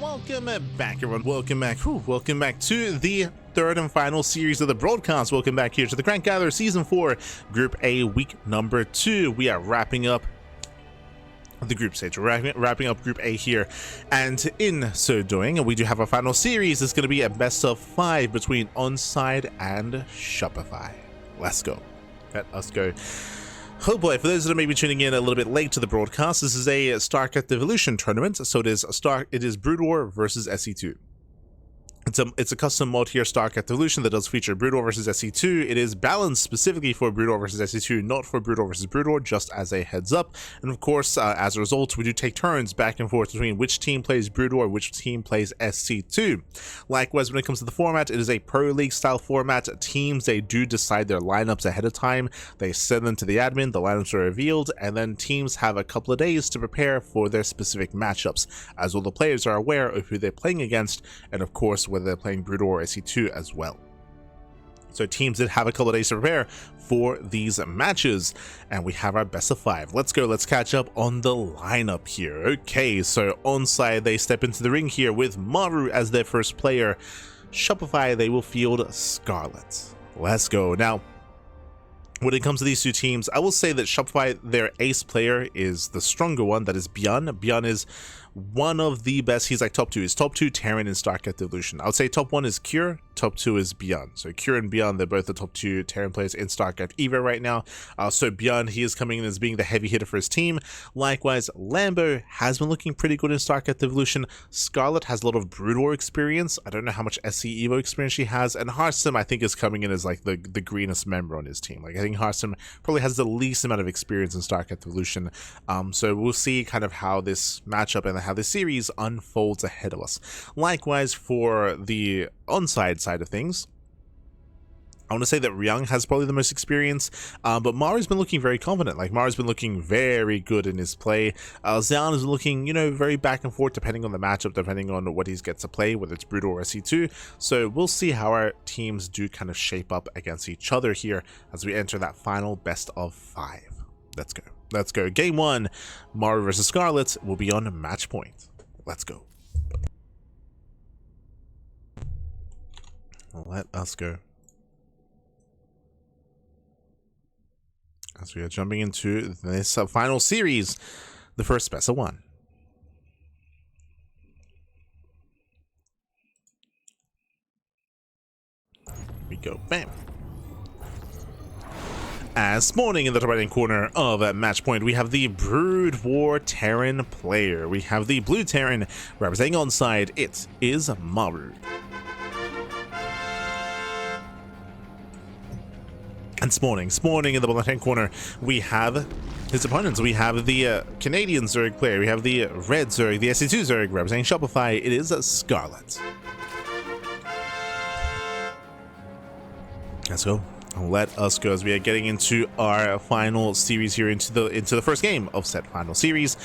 welcome back everyone, welcome back to the third and final series of the broadcast. Welcome back here to the Crank Gather Season 4 Group A week number 2. We are wrapping up the group stage. We're wrapping up Group A here, and in so doing we do have a final series. It's going to be a best of 5 between ONSYDE and Shopify. Let us go. Oh boy, for those that are maybe tuning in a little bit late to the broadcast, this is a StarCraft Evolution tournament. So it is Brood War versus SE2. It's a custom mod here, StarCraft Evolution, that does feature Brood War versus SE2. It is balanced specifically for Brood War versus SE2, not for Brood War versus Brood War, just as a heads up. And of course, as a result, we do take turns back and forth between which team plays Brood War, which team plays SE2. Likewise, when it comes to the format, it is a Pro League style format. Teams, they do decide their lineups ahead of time. They send them to the admin, the lineups are revealed, and then teams have a couple of days to prepare for their specific matchups, as all the players are aware of who they're playing against, and of course, whether they're playing Brood War or SE2 as well. So teams did have a couple of days to prepare for these matches, and we have our best of 5. Let's go, let's catch up on the lineup here. Okay, so ONSYDE, they step into the ring here with Maru as their first player. Shopify, they will field Scarlett. Let's go. Now, when it comes to these two teams, I will say that Shopify, their ace player is the stronger one, that is ByuN. ByuN is one of the best. He's like top 2. He's top 2 Terran in StarCraft Evolution. I would say top 1 is Cure, top 2 is ByuN. So Cure and ByuN, they're both the top 2 Terran players in StarCraft EVO right now. So ByuN, he is coming in as being the heavy hitter for his team. Likewise, Lambo has been looking pretty good in StarCraft Evolution. Scarlett has a lot of Brood War experience. I don't know how much SC EVO experience she has. And Harstem, I think, is coming in as like the greenest member on his team. Like, I think Harstem probably has the least amount of experience in StarCraft Evolution. So we'll see kind of how this matchup and how this series unfolds ahead of us. Likewise, for the ONSYDE side of things, I want to say that Ryung has probably the most experience, but Maru's been looking very confident. Like, Maru's been looking very good in his play. Zoun is looking, very back and forth depending on the matchup, depending on what he gets to play, whether it's Brood or SE2. So we'll see how our teams do kind of shape up against each other here as we enter that final best of 5. Let's go. Let's go. Game 1, Maru versus Scarlett will be on match point. Let's go. Let us go. As we are jumping into this final series, the first best of 1. We go. Bam. As spawning in the top right hand corner of match point, we have the Brood War Terran player. We have the blue Terran representing ONSYDE. It is Maru. And spawning in the left hand corner, we have his opponents. We have the Canadian Zerg player. We have the red Zerg, the SE2 Zerg representing Shopify. It is Scarlett. Let's go. Let us go as we are getting into our final series here, into the first game of said final series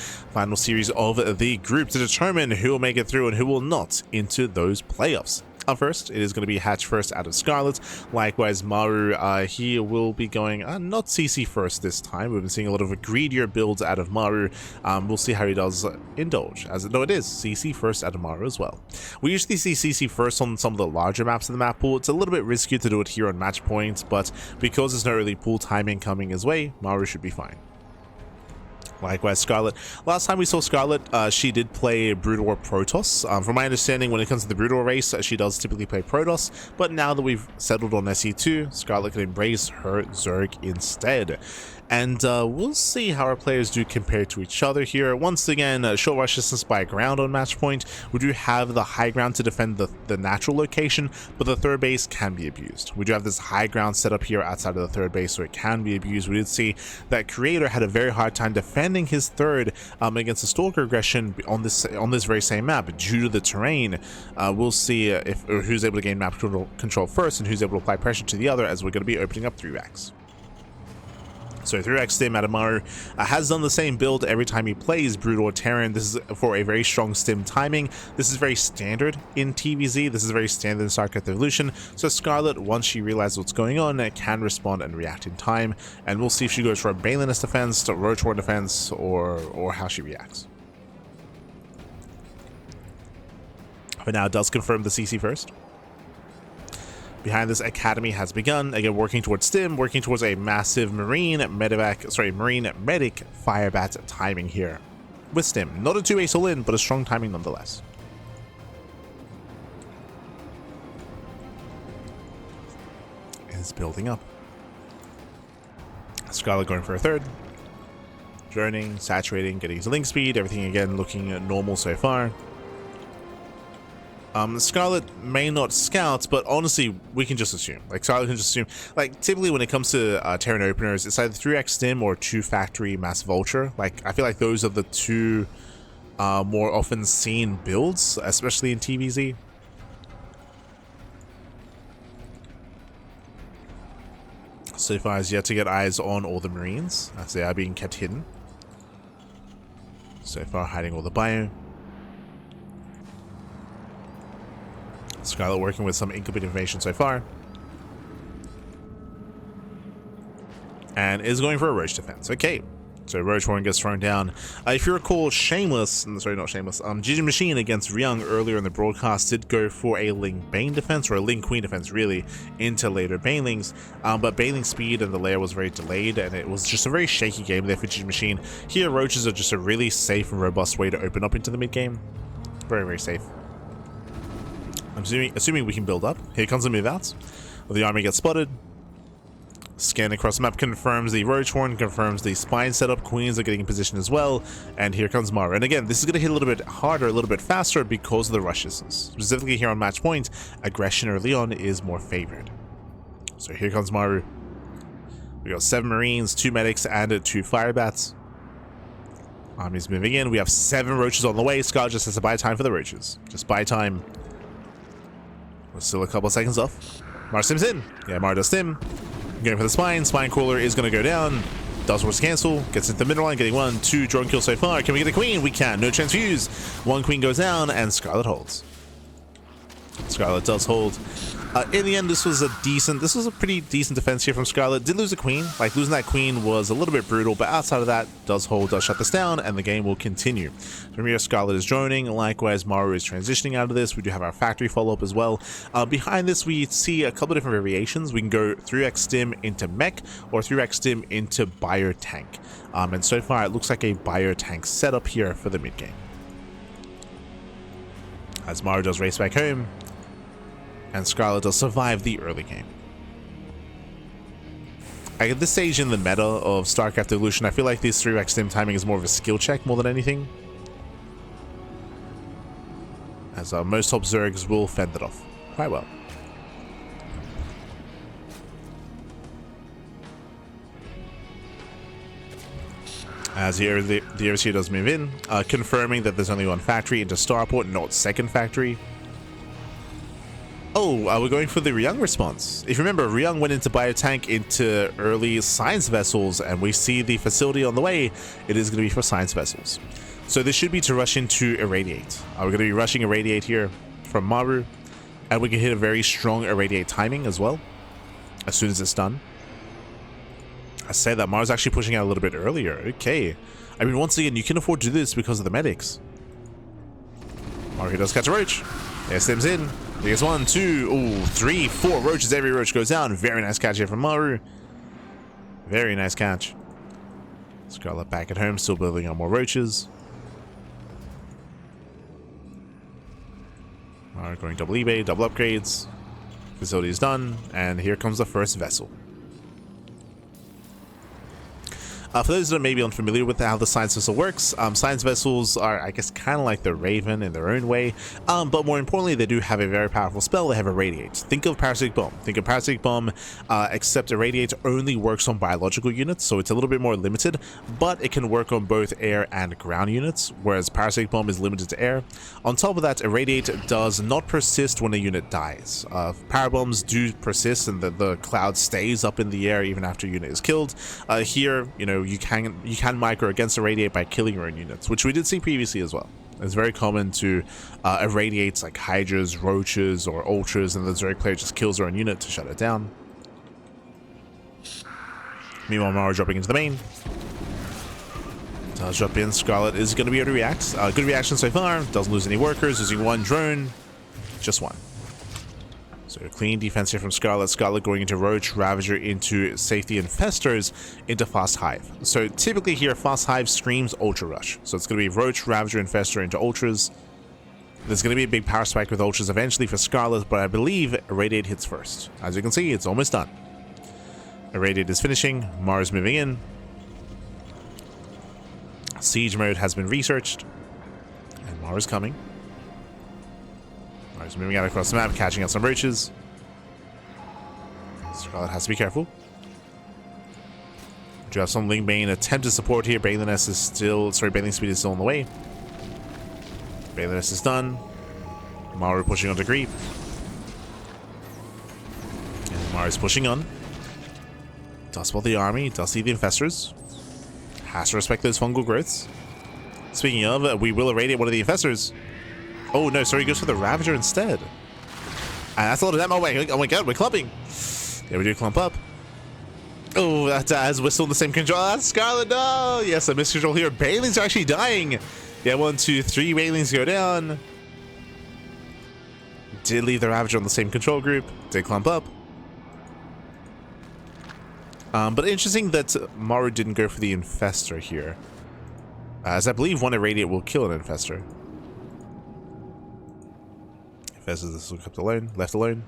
of the group, to determine who will make it through and who will not into those playoffs. Up first, it is going to be Hatch first out of Scarlett. Likewise, Maru, he will be going not CC first this time. We've been seeing a lot of greedier builds out of Maru. We'll see how he does Indulge, though it is CC first out of Maru as well. We usually see CC first on some of the larger maps in the map pool. It's a little bit risky to do it here on match points, but because there's no really pool timing coming his way, Maru should be fine. Likewise, Scarlett. Last time we saw Scarlett, she did play Brood War Protoss. From my understanding, when it comes to the Brood War race, she does typically play Protoss, but now that we've settled on SE2, Scarlett can embrace her Zerg instead. And we'll see how our players do compare to each other here. Once again, short rush distance by ground on match point. We do have the high ground to defend the natural location, but the third base can be abused. We do have this high ground set up here outside of the third base, so it can be abused. We did see that Creator had a very hard time defending his third against the Stalker aggression on this very same map due to the terrain. We'll see who's able to gain map control first and who's able to apply pressure to the other, as we're going to be opening up 3 racks. So 3x Stim out of Maru has done the same build every time he plays Brood War Terran. This is for a very strong Stim timing. This is very standard in TVZ. This is very standard in StarCraft Evolution. So Scarlett, once she realizes what's going on, can respond and react in time. And we'll see if she goes for a Balinist defense, to Roach War defense, or how she reacts. For now, it does confirm the CC first. Behind this, Academy has begun, again working towards stim, working towards a massive marine medic firebat timing here with stim. Not a 2-ace all in, but a strong timing nonetheless. Is building up. Scarlett going for a third. Droning, saturating, getting his link speed, everything again looking normal so far. Scarlett may not scout, but honestly, we can just assume. Like, Scarlett can just assume. Like, typically when it comes to Terran openers, it's either 3x stim or 2 factory mass vulture. Like, I feel like those are the two more often seen builds, especially in TVZ. So far as yet to get eyes on all the Marines, as they are being kept hidden. So far hiding all the ByuN. Scarlett working with some incomplete information so far. And is going for a Roach defense. Okay. So Roach Horn gets thrown down. If you recall, Gigi Machine against Ryung earlier in the broadcast did go for a Ling Bane defense, or a Ling Queen defense really, into later Banelings. But Baneling speed and the layer was very delayed, and it was just a very shaky game there for Gigi Machine. Here, Roaches are just a really safe and robust way to open up into the mid game. Very, very safe. I'm assuming we can build up. Here comes the move out. The army gets spotted. Scan across the map confirms the Roach Horn, confirms the spine setup. Queens are getting in position as well. And here comes Maru. And again, this is going to hit a little bit harder, a little bit faster because of the rushes. Specifically here on match point, aggression early on is more favored. So here comes Maru. We got 7 Marines, 2 medics, and 2 firebats. Army's moving in. We have 7 Roaches on the way. Scar just has to buy time for the Roaches. Just buy time. We're still a couple of seconds off. Maru stims in. Yeah, Maru does stim. Going for the spine. Spine crawler is going to go down. Does force cancel. Gets into the middle line. Getting 1, 2 drone kills so far. Can we get a queen? We can. No transfuse. 1 queen goes down, and Scarlett holds. Scarlett does hold. In the end, this was a pretty decent defense here from Scarlett. Did lose a queen. Like, losing that queen was a little bit brutal, but outside of that, does hold, does shut this down, and the game will continue. From here, Scarlett is droning. Likewise, Maru is transitioning out of this. We do have our factory follow-up as well. Behind this, we see a couple of different variations. We can go 3x stim into mech, or 3x stim into bio tank. And so far, it looks like a bio tank setup here for the mid game. As Maru does race back home, and Scarlett does survive the early game. At this stage in the meta of StarCraft Evolution, I feel like this 3x stim timing is more of a skill check more than anything. As most top Zergs will fend it off quite well. As the overseer does move in, confirming that there's only 1 factory into Starport, not second factory. Oh, we're going for the Ryung response. If you remember, Ryung went into biotank into early science vessels, and we see the facility on the way. It is going to be for science vessels. So this should be to rush into Irradiate. We're going to be rushing Irradiate here from Maru, and we can hit a very strong Irradiate timing as well, as soon as it's done. I say that Maru's actually pushing out a little bit earlier. Okay. I mean, once again, you can afford to do this because of the medics. Maru does catch a roach. There stems in. He gets 1, 2, 3, 4 roaches. Every roach goes down. Very nice catch here from Maru. Very nice catch. Scarlett back at home, still building on more roaches. Maru going double eBay, double upgrades. Facility is done, and here comes the first vessel. For those that are maybe unfamiliar with how the science vessel works, science vessels are, I guess, kind of like the Raven in their own way, but more importantly, they do have a very powerful spell. They have Irradiate. Think of Parasitic Bomb. Think of Parasitic Bomb, except Irradiate only works on biological units, so it's a little bit more limited, but it can work on both air and ground units, whereas Parasitic Bomb is limited to air. On top of that, Irradiate does not persist when a unit dies. Power bombs do persist, and the cloud stays up in the air even after a unit is killed. Here, you know, you can micro against Irradiate by killing your own units, which we did see previously as well. It's very common to irradiate like Hydras, Roaches, or Ultras, and the Zerg player just kills their own unit to shut it down. Meanwhile, Maru dropping into the main. Does drop in. Scarlett is going to be able to react. Good reaction so far. Doesn't lose any workers, using 1 drone. Just one. So clean defense here from Scarlett. Scarlett going into Roach, Ravager into Safety, and Festers into Fast Hive. So typically here, Fast Hive screams Ultra Rush. So it's going to be Roach, Ravager, and Fester into Ultras. There's going to be a big power spike with Ultras eventually for Scarlett, but I believe Irradiate hits first. As you can see, it's almost done. Irradiate is finishing. Maru's moving in. Siege mode has been researched. And Maru's coming. Maru's moving out across the map, catching out some roaches. Scarlett has to be careful. We do have some Ling Bane attempted support here. Baling S is still... Sorry, Baling Speed is still on the way. Baling S is done. Maru pushing onto Creep. And Maru's pushing on. Does spot the army, does see the infestors. Has to respect those fungal growths. Speaking of, we will irradiate one of the infestors. Oh no, sorry, he goes for the Ravager instead. And that's a lot of damage. Oh my god, we're clumping. Yeah, we do clump up. Oh, that has Whistle in the same control. That's Scarlett, no! Yes, a miscontrol here. Balings are actually dying. Yeah, 1, 2, 3 Balings go down. Did leave the Ravager on the same control group. Did clump up. But interesting that Maru didn't go for the Infestor here. As I believe one Irradiate will kill an Infestor. Infestor this will kept alone, left alone.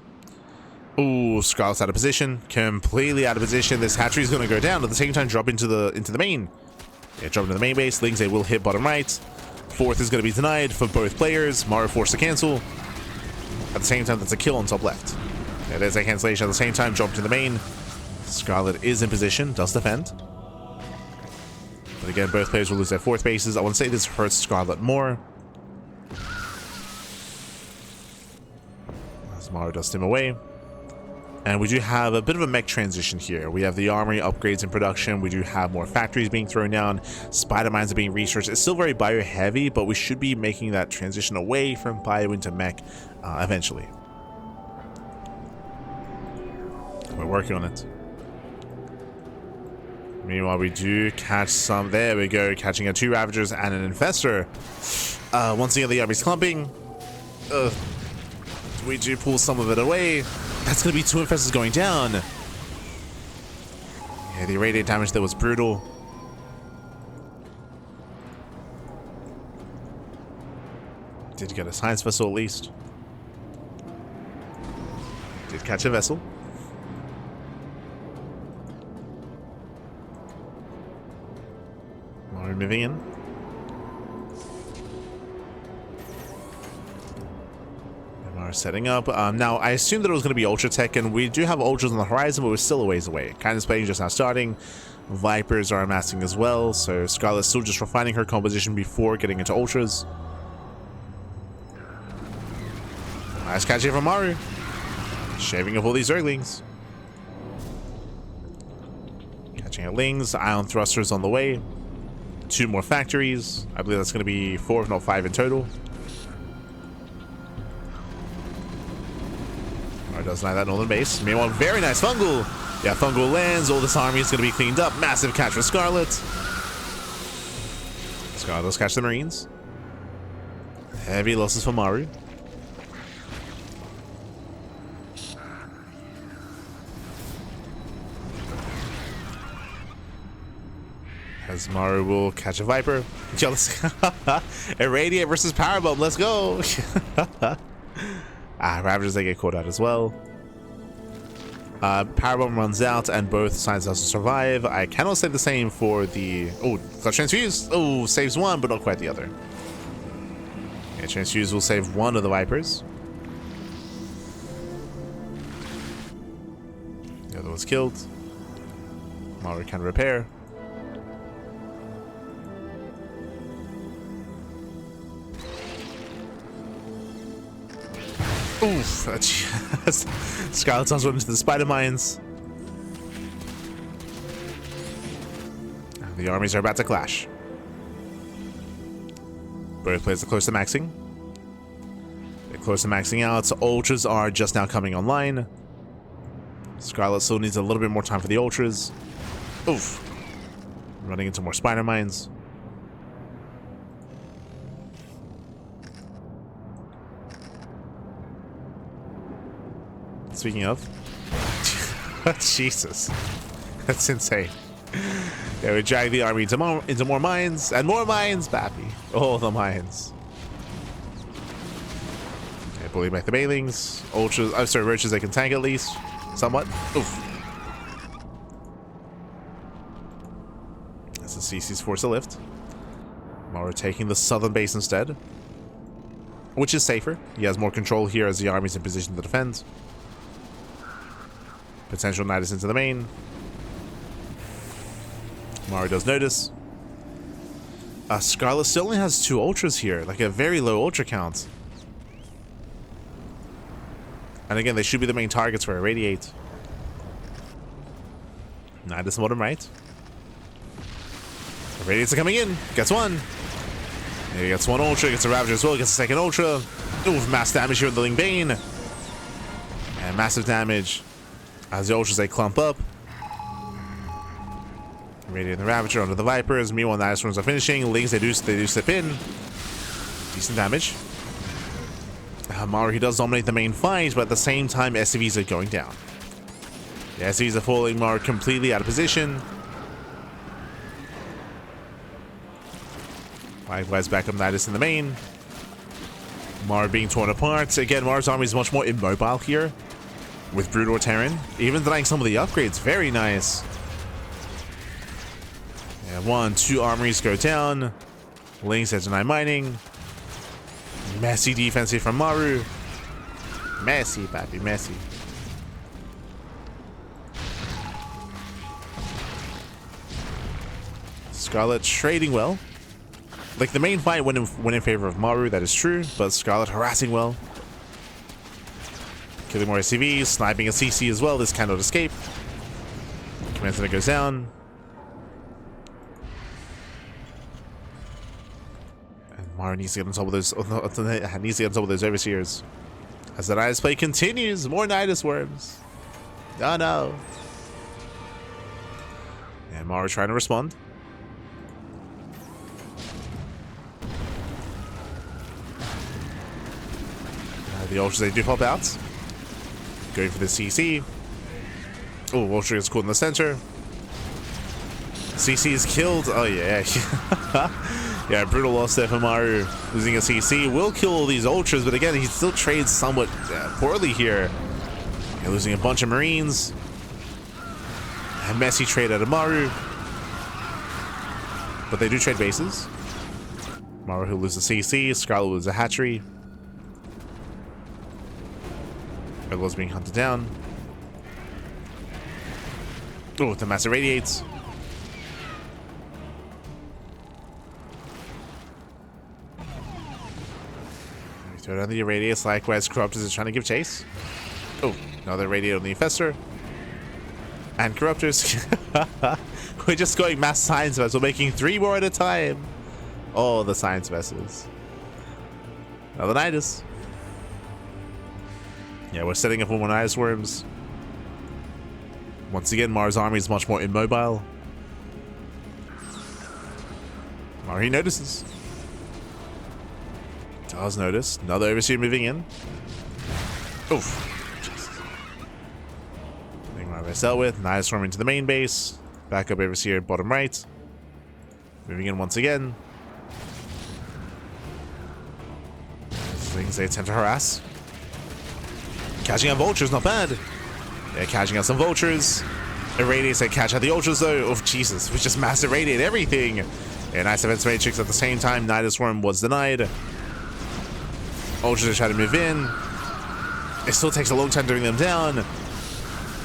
Ooh, Scarlett's out of position. Completely out of position. This hatchery is gonna go down. At the same time, drop into the main. Yeah, drop into the main base. Lingze will hit bottom right. Fourth is gonna be denied for both players. Maru forced to cancel. At the same time, that's a kill on top left. Yeah, there's a cancellation at the same time, drop into the main. Scarlett is in position, does defend. But again, both players will lose their fourth bases. I want to say this hurts Scarlett more. As Maru does stim away. And we do have a bit of a mech transition here. We have the armory upgrades in production. We do have more factories being thrown down. Spider mines are being researched. It's still very bio heavy, but we should be making that transition away from bio into mech eventually. We're working on it. Meanwhile, we do catch some. There we go, catching 2 Ravagers and an Infestor. Once again, the army's clumping. We do pull some of it away. That's going to be 2 Infestors going down. Yeah, the irradiate damage there was brutal. Did get a science vessel at least. Did catch a vessel. Maru moving in. Maru setting up. Now, I assumed that it was going to be Ultra Tech, and we do have Ultras on the horizon, but we're still a ways away. Kindness Plating just now starting. Vipers are amassing as well, so Scarlett's still just refining her composition before getting into Ultras. Nice catch here from Maru. Shaving off all these Zerglings. Catching at Lings. Ion Thrusters on the way. 2 more factories. I believe that's going to be 4 if not 5 in total. Alright, does land that northern base. Meanwhile, very nice Fungal. Yeah, Fungal lands. All this army is going to be cleaned up. Massive catch for Scarlett. Scarlett does catch the Marines. Heavy losses for Maru. As Maru will catch a Viper. Irradiate versus Powerbomb. Let's go. Ravagers, they get caught out as well. Powerbomb runs out and both sides also survive. I cannot say the same for the... Oh, Clutch Transfuse. Oh, saves one, but not quite the other. Yeah, Transfuse will save one of the Vipers. The other was killed. Maru can repair. Oof, Scarlett's on into the spider mines. The armies are about to clash. Both players are close to maxing. They're close to maxing out. So Ultras are just now coming online. Scarlett still needs a little bit more time for the Ultras. Oof. Running into more spider mines. Speaking of. Jesus. That's insane. Yeah, we drag the army into more mines, and more mines, Bappy. All the mines. Okay, bully back the Banelings. Ultras, I'm sorry, Roaches they can tank at least. Somewhat. Oof. That's the CC's force to lift. Maru taking the southern base instead, which is safer. He has more control here as the army's in position to defend. Potential Nidus into the main. Maru does notice. Scarlett still only has 2 ultras here, like a very low ultra count. And again, they should be the main targets for Irradiate. Nidus bottom right. Irradiates are coming in. Gets one. He gets 1 ultra, gets a Ravager as well, gets a 2nd ultra. Ooh, mass damage here with the Ling Bane. And massive damage as the ultras they clump up. Radiant the Ravager onto the Vipers. Meanwhile, Nidus Swarms are finishing. Lings they do slip in. Decent damage. Maru, he does dominate the main fight, but at the same time, SCVs are going down. The SCVs are falling. Maru completely out of position. Likewise, back up Nidus in the main. Maru being torn apart. Again, Maru's army is much more immobile here with Broodor Terran. Even denying some of the upgrades. Very nice. Yeah, 1, 2 armories go down. Lings that deny mining. Messy defense here from Maru. Messy, baby, messy. Scarlett trading well. Like, the main fight went in favor of Maru, that is true, but Scarlett harassing well. Killing more SCVs, sniping a CC as well, this cannot escape. Command Center goes down. And Maru needs to get on top of those, needs to get on top of those Overseers. As the Nidus play continues, more Nidus Worms. Oh no. And Maru trying to respond. The ultras they do pop out. Going for the CC. Oh, ultra gets caught in the center. CC is killed. Oh yeah. Yeah, brutal loss there for Maru. Losing a CC will kill all these ultras, but again, he still trades somewhat poorly here. Yeah, losing a bunch of Marines. A messy trade out of Maru. But they do trade bases. Maru who loses a CC. Scarlett loses a hatchery. Everyone's being hunted down. Oh, the mass irradiates. We throw down the irradiates. Likewise, Corruptors is trying to give chase. Oh, another irradiate on the Infestor. And Corruptors. We're just going mass science vessels. We're making 3 more at a time. Oh, the science vessels. Another Nidus. Yeah, we're setting up for more Nidus Worms. Once again, Maru's army is much more immobile. Maru, he notices. Does notice. Another Overseer moving in. Oof. Jesus. Thing I dealt with. Nidus Swarm into the main base. Back up Overseer bottom right. Moving in once again. Things they attempt to harass. Catching out vultures, not bad. Yeah, catching out some vultures. Irradiates, they catch out the ultras though. Oh, Jesus. We just mass irradiate everything. Yeah, nice defense matrix at the same time. Nidus Worm was denied. Ultras are trying to move in. It still takes a long time to bring them down.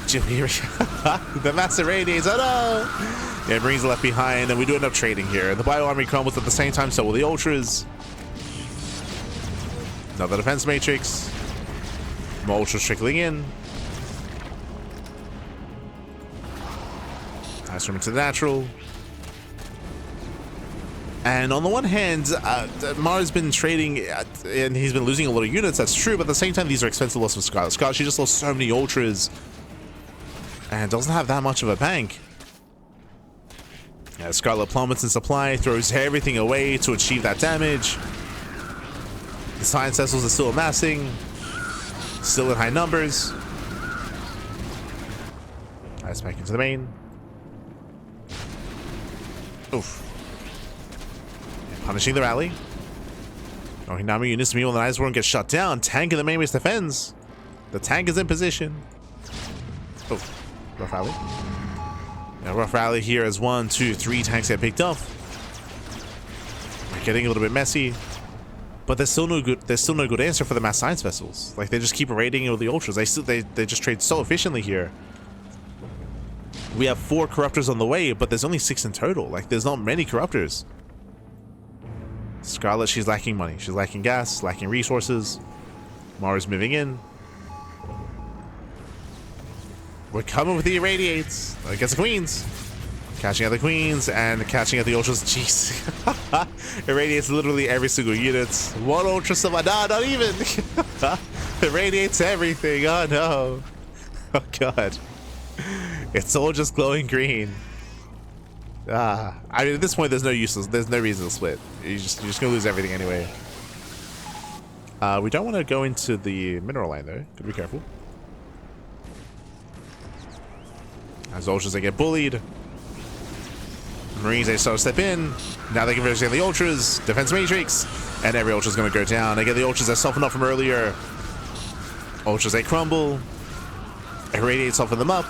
The mass irradiates. Oh no! Yeah, Marines are left behind, and we do end up trading here. The Bio Army crumbles at the same time, so will the ultras. Another defense matrix. More ultras trickling in. Nice from into the natural. And on the one hand, Maru's been trading, and he's been losing a lot of units, that's true, but at the same time, these are expensive losses for Scarlett. Scarlett, she just lost so many ultras, and doesn't have that much of a bank. Yeah, Scarlett plummets in supply, throws everything away to achieve that damage. The science vessels are still amassing. Still in high numbers. Ice back into the main. Oof. Punishing the rally. Oh, Hinami units meanwhile the Ice Worm gets shut down. Tank in the main base defends. The tank is in position. Oh, rough rally. Yeah, rough rally here as 1, 2, 3 tanks get picked up. We're getting a little bit messy. But there's still no good answer for the mass science vessels. Like, they just keep raiding with the ultras. They just trade so efficiently here. We have 4 corruptors on the way, but there's only 6 in total. Like, there's not many corruptors. Scarlett, she's lacking money. She's lacking gas, lacking resources. Maru's moving in. We're coming with the irradiates against the queens. Catching out the queens and catching out the ultras. Jeez. Irradiates literally every single unit. 1 ultra summon. No, not even. Irradiates everything. Oh no. Oh god. It's all just glowing green. I mean, at this point, there's no useless. There's no reason to split. You're just gonna lose everything anyway. We don't want to go into the mineral line though. Gotta be careful. As ultras, they get bullied. Marines, they start to step in. Now they can verse the ultras. Defense matrix, and every ultra's gonna go down. They get the ultras that soften up from earlier. Ultras, they crumble. Irradiate, soften them up.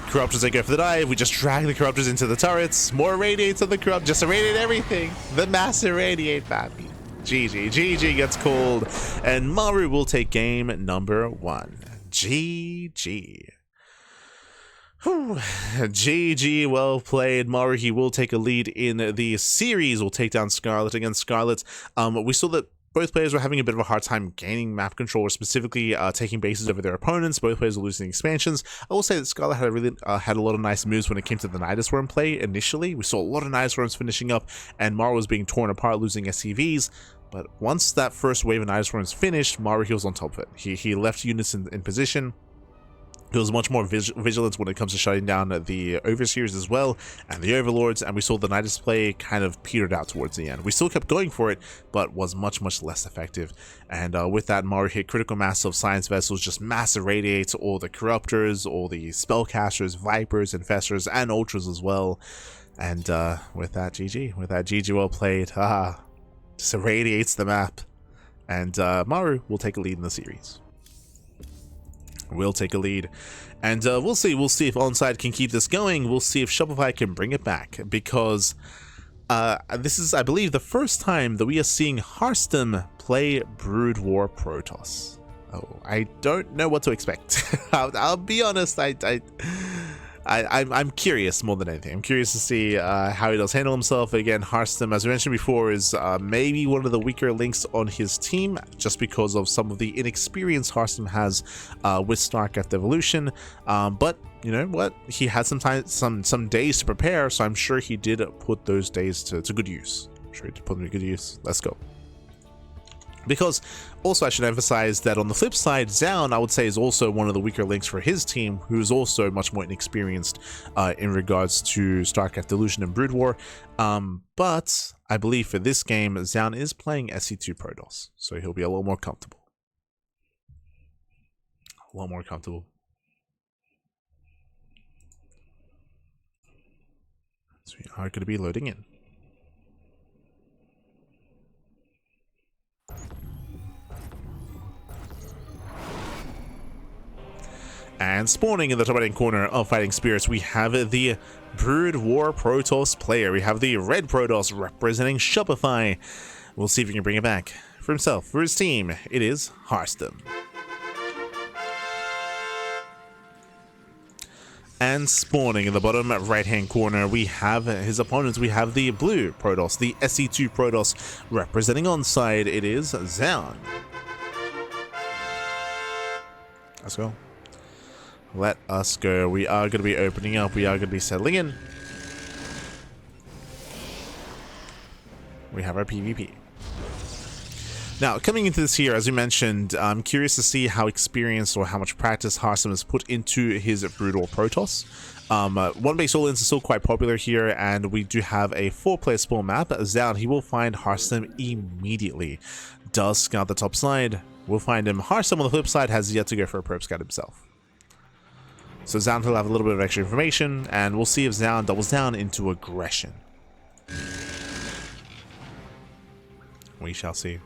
Corruptors, they go for the dive. We just drag the corruptors into the turrets. More irradiates on the corrupt. Just irradiate everything. The mass irradiate, baby. GG gets called, and Maru will take game number 1. GG. Whew. GG, well played. Maru, he will take a lead in the series. We'll take down Scarlett against Scarlett. We saw that both players were having a bit of a hard time gaining map control, or specifically taking bases over their opponents. Both players were losing expansions. I will say that Scarlett had a lot of nice moves when it came to the Nidus Worm play initially. We saw a lot of Nidus Worms finishing up, and Maru was being torn apart, losing SCVs. But once that first wave of Nidus Worms finished, Maru, he was on top of it. He left units in position. He was much more vigilant when it comes to shutting down the Overseers as well, and the Overlords, and we saw the Nidus play kind of petered out towards the end. We still kept going for it, but was much less effective. And with that, Maru hit critical mass of science vessels, just mass irradiates all the Corruptors, all the Spellcasters, Vipers, Infestors, and Ultras as well. And with that, GG. With that, GG, well played. Just irradiates the map. And Maru will take a lead in the series. Will take a lead, and we'll see if ONSYDE can keep this going. We'll see if Shopify can bring it back, because this is, I believe, the first time that we are seeing Harstem play Brood War Protoss. Oh, I don't know what to expect. I'll be honest, I'm curious more than anything. I'm curious to see how he does handle himself. Again, Harstem, as we mentioned before, is maybe one of the weaker links on his team, just because of some of the inexperience Harstem has with StarCraft Evolution. But you know what? He had some days to prepare, so I'm sure he did put those days to good use. I'm sure he did put them to good use. Let's go. Because also I should emphasize that on the flip side, Zoun, I would say, is also one of the weaker links for his team, who's also much more inexperienced in regards to StarCraft Delusion and Brood War. But I believe for this game, Zoun is playing SC2 Protoss, so he'll be a little more comfortable. A lot more comfortable. So we are going to be loading in. And spawning in the top right corner of Fighting Spirits, we have the Brood War Protoss player. We have the red Protoss representing Shopify. We'll see if we can bring it back for himself, for his team. It is Harstem. And spawning in the bottom right-hand corner, we have his opponents. We have the blue Protoss, the SC2 Protoss, representing ONSYDE. It is Zoun. Let's go. Let us go. We are going to be opening up. We are going to be settling in. We have our PvP. Now, coming into this here, as we mentioned, I'm curious to see how experienced or how much practice Harstem has put into his Brood War Protoss. One base all-ins is still quite popular here, and we do have a 4-player spawn map. Zoun, he will find Harstem immediately. Does scout the top side. We'll find him. Harstem on the flip side has yet to go for a probe scout himself. So Zoun will have a little bit of extra information, and we'll see if Zoun doubles down into aggression. We shall see.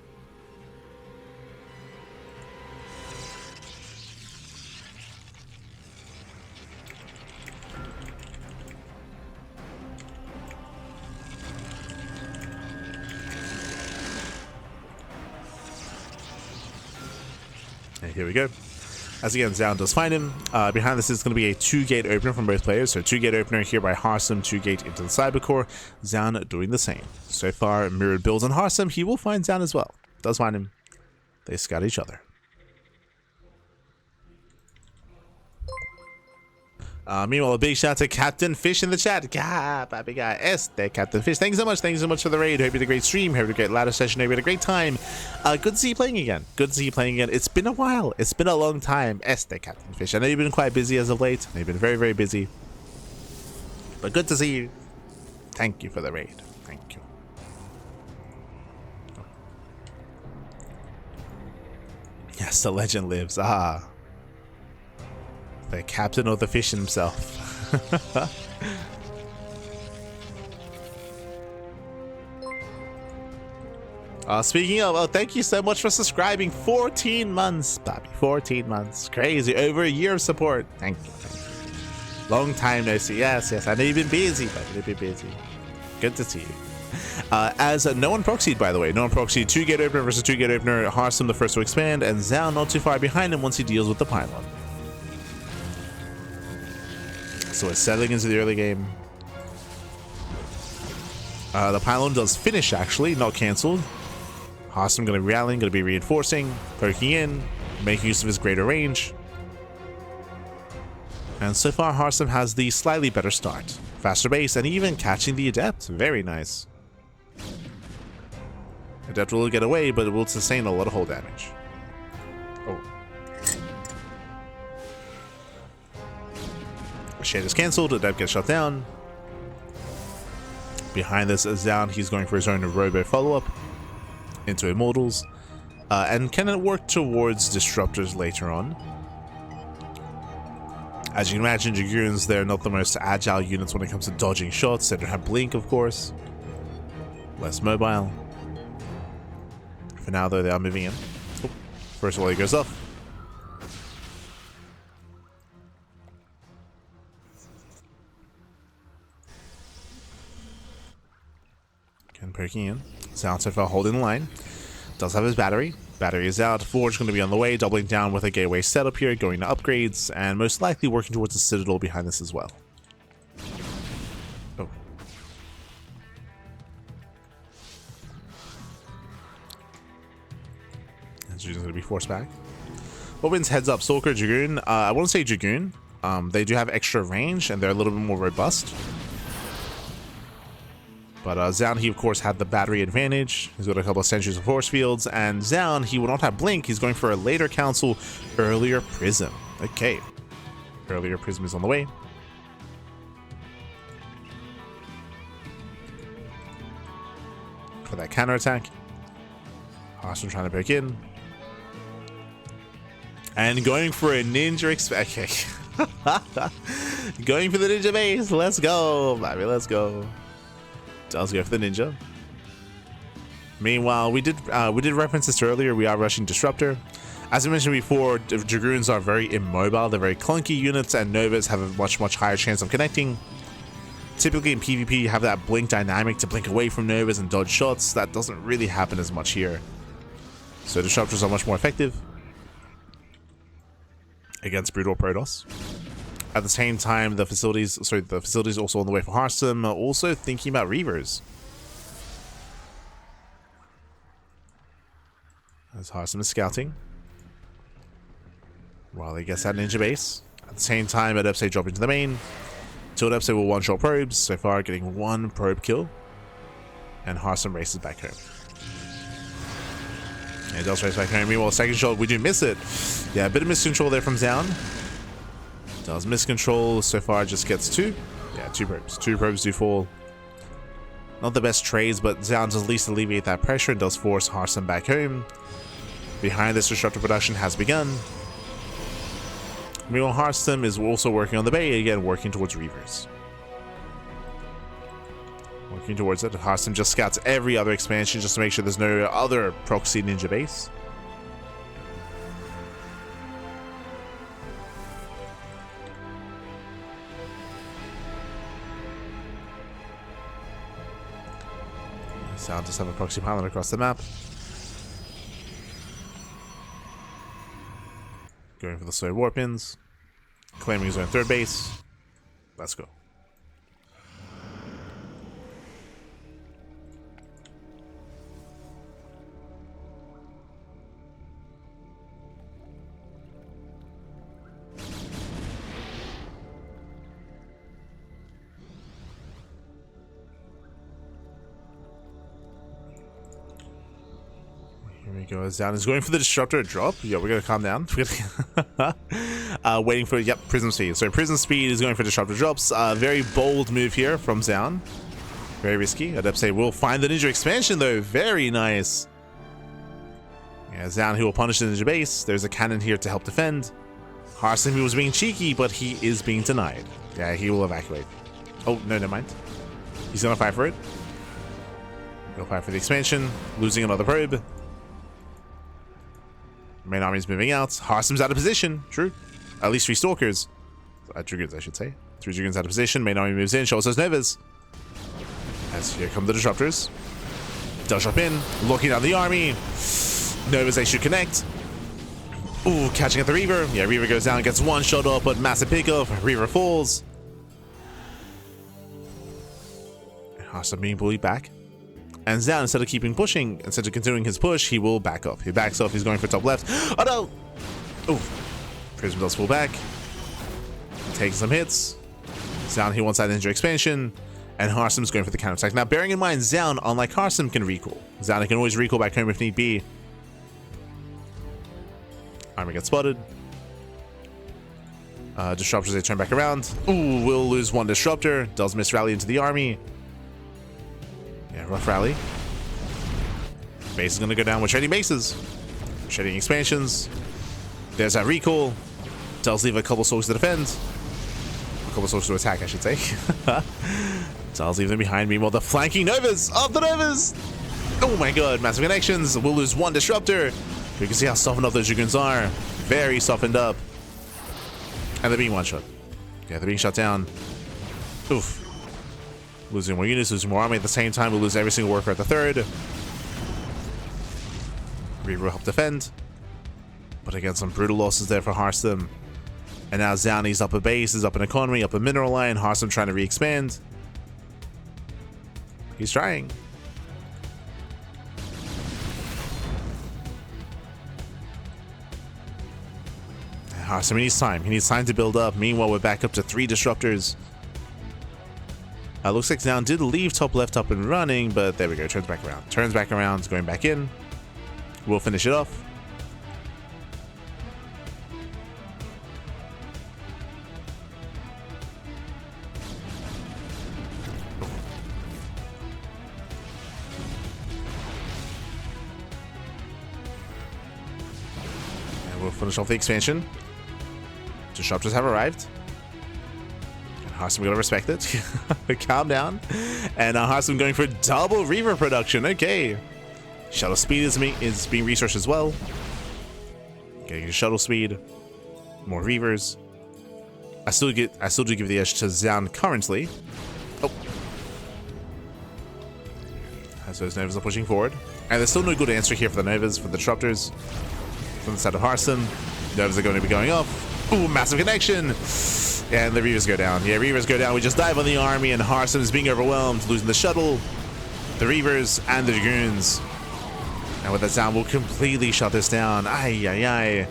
And here we go. As again, Zoun does find him. Behind this is going to be a 2-gate opener from both players. So 2-gate opener here by Harstem, 2-gate into the cybercore. Zoun doing the same. So far, mirrored builds on Harstem. He will find Zoun as well. Does find him. They scout each other. Meanwhile, a big shout out to Captain Fish in the chat. Baby guy, Captain Fish. Thanks so much. Thanks so much for the raid. Hope you had a great stream. Hope you had a great ladder session. Hope you had a great time. Good to see you playing again. Good to see you playing again. It's been a while. It's been a long time. Captain Fish. I know you've been quite busy as of late. You've been very, very busy. But good to see you. Thank you for the raid. Thank you. Yes, the legend lives. Ah. The captain of the fish himself. Speaking of, thank you so much for subscribing. 14 months, Bobby. 14 months. Crazy. Over a year of support. Thank you. Long time no see. Yes, I know you've been busy, but you've been busy. Good to see you. As no one proxied, by the way. No one proxied. 2-gate opener versus 2-gate opener. Harstem the first to expand, and Zoun not too far behind him once he deals with the pylon. So it's settling into the early game. The pylon does finish, actually, not cancelled. Harstem going to be rallying, going to be reinforcing, poking in, making use of his greater range. And so far, Harstem has the slightly better start. Faster base, and even catching the Adept. Very nice. Adept will get away, but it will sustain a lot of hull damage. Oh. Shade is cancelled, Adept gets shut down. Behind this is Zoun, he's going for his own robo follow-up into Immortals. And can it work towards Disruptors later on? As you can imagine, Dragoons, they're not the most agile units when it comes to dodging shots. They don't have Blink, of course. Less mobile. For now, though, they are moving in. Oh, first volley goes off. Again, poking in. Zoun so far holding the line. Does have his battery. Battery is out. Forge going to be on the way, doubling down with a gateway setup here, going to upgrades, and most likely working towards a citadel behind this as well. Oh. And Dragoon's going to be forced back. What wins heads up? Stalker, Dragoon. I won't say Dragoon. They do have extra range, and they're a little bit more robust. But Zoun, he of course had the battery advantage. He's got a couple of centuries of force fields. And Zoun, he will not have Blink. He's going for a later council, earlier Prism. Okay. Earlier Prism is on the way. For that counterattack. Harstem trying to break in. And going for a ninja okay. Going for the ninja base. Let's go, baby. Let's go. Does go for the ninja. Meanwhile, we did reference this earlier. We are rushing Disruptor. As I mentioned before, Dragoons are very immobile. They're very clunky units, and Novas have a much higher chance of connecting. Typically in PvP, you have that blink dynamic to blink away from Novas and dodge shots. That doesn't really happen as much here. So Disruptors are much more effective against Brutal Protoss. At the same time, the facilities also on the way for Harstem are also thinking about Reavers. As Harstem is scouting. While he gets that ninja base. At the same time, Adepse dropping to the main. Two Adepse will one-shot probes. So far, getting one probe kill. And Harstem races back home. And he does race back home. Meanwhile, second shot, we do miss it. Yeah, a bit of miscontrol there from Zoun. Does miscontrol, so far just gets two. Yeah, two probes. Two probes do fall. Not the best trades, but Zoun does at least alleviate that pressure and does force Harstem back home. Behind this, Disruptor production has begun. Meanwhile, Harstem is also working on the bay, again, working towards Reavers. Working towards it. Harstem just scouts every other expansion just to make sure there's no other proxy ninja base. So I'll just have a proxy pilot across the map. Going for the slow warp ins. Claiming his own third base. Let's go. Here we go. Zoun is going for the disruptor drop. Yeah, we're gonna calm down. Waiting for prism speed. So prism speed is going for disruptor drops. Very bold move here from Zoun. Very risky. I'd have to say we'll find the ninja expansion though. Very nice. Yeah, Zoun who will punish the ninja base. There's a cannon here to help defend. Harstem who was being cheeky, but he is being denied. Yeah, he will evacuate. Oh no, never mind. He's gonna fight for it. Go fight for the expansion. Losing another probe. Main army is moving out. Harstem's out of position. True. At least 3 stalkers. Dragoons, I should say. 3 dragoons out of position. Main army moves in. Shows those Novas. As here come the disruptors. Does drop in. Looking down the army. Novas, they should connect. Ooh, catching at the Reaver. Yeah, Reaver goes down. Gets one shot up, but massive pickup. Reaver falls. Harstem being bullied back. And Zoun, instead of keeping pushing, instead of continuing his push, he will back up. He backs off. He's going for top left. Oh no! Oh, Prism does pull back. Takes some hits. Zoun, he wants that ninja expansion. And Harstem's going for the counterattack. Now, bearing in mind, Zoun, unlike Harstem, can recall. Zoun can always recall back home if need be. Army gets spotted. Disruptors, they turn back around. Ooh, will lose 1 disruptor. Does miss rally into the army. Yeah, rough rally. Base is going to go down with trading bases. Trading expansions. There's that recall. Does leave a couple souls to defend. A couple souls to attack, I should say. Does leave them behind. Meanwhile, the flanking Novas of the Novas. Oh my god, massive connections. We'll lose 1 disruptor. You can see how softened up those dragoons are. Very softened up. And they're being one-shot. Yeah, they're being shut down. Oof. Losing more units, losing more army at the same time. We'll lose every single worker at the 3rd. Reaver will help defend. But again, some brutal losses there for Harstem. And now Zoun, he's up a base, is up an economy, up a mineral line. Harstem trying to re-expand. He's trying. Harstem, he needs time. He needs time to build up. Meanwhile, we're back up to 3 disruptors. Looks like Zoun did leave top left up and running, but there we go. Turns back around. Turns back around. Going back in. We'll finish it off. And we'll finish off the expansion. Disruptors have arrived. Harstem, we gotta respect it. Calm down. And Harstem going for double Reaver production. Okay. Shuttle speed is being researched as well. Getting shuttle speed. More Reavers. I still do give the edge to Zoun currently. Oh. As those Novas are pushing forward. And there's still no good answer here for the Novas, for the disruptors. From the side of Harstem. Novas are going to be going off. Ooh, massive connection. And the Reavers go down. Yeah, Reavers go down. We just dive on the army, and Harstem is being overwhelmed, losing the shuttle, the Reavers, and the Dragoons. And with that Zoun, we'll completely shut this down. Ay, ay, ay.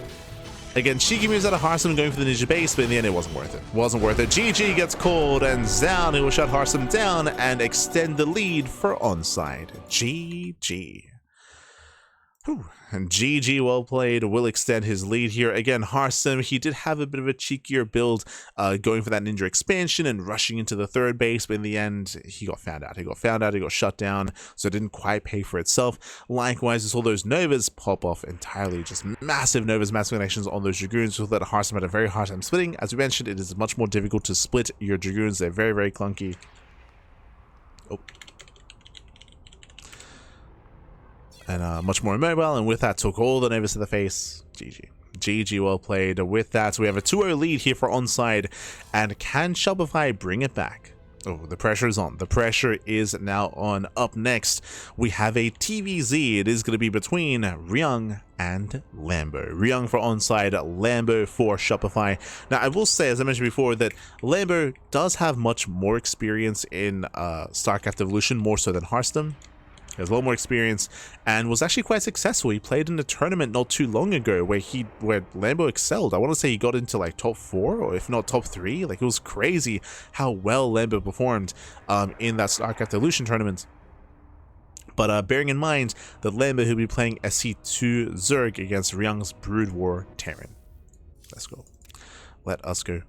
Again, cheeky moves out of Harstem going for the ninja base, but in the end, it wasn't worth it. Wasn't worth it. GG gets called, and Zoun, who will shut Harstem down and extend the lead for ONSYDE. GG. Whew. And GG, well played, will extend his lead here. Again, Harstem, he did have a bit of a cheekier build, going for that ninja expansion and rushing into the third base, but in the end, he got found out. He got shut down, so it didn't quite pay for itself. Likewise, as all those Novas pop off entirely, just massive Novas, massive connections on those Dragoons, so that Harstem had a very hard time splitting. As we mentioned, it is much more difficult to split your Dragoons. They're very, very clunky. Oh. And much more immobile, and with that took all the Novas to the face. GG, well played. With that, we have a 2-0 lead here for ONSYDE, and can Shopify bring it back? Oh, the pressure is on. The pressure is now on. Up next, we have a TVZ. It is going to be between Ryung and Lambo. Ryung for ONSYDE, Lambo for Shopify. Now, I will say, as I mentioned before, that Lambo does have much more experience in StarCraft Evolution, more so than Harstem. He has a lot more experience and was actually quite successful. He played in a tournament not too long ago where Lambo excelled. I want to say he got into like top 4 or if not top 3. Like, it was crazy how well Lambo performed in that StarCraft Evolution tournament. But bearing in mind that Lambo will be playing SC2 Zerg against Ryung's Brood War Terran. Let's go. Let us go.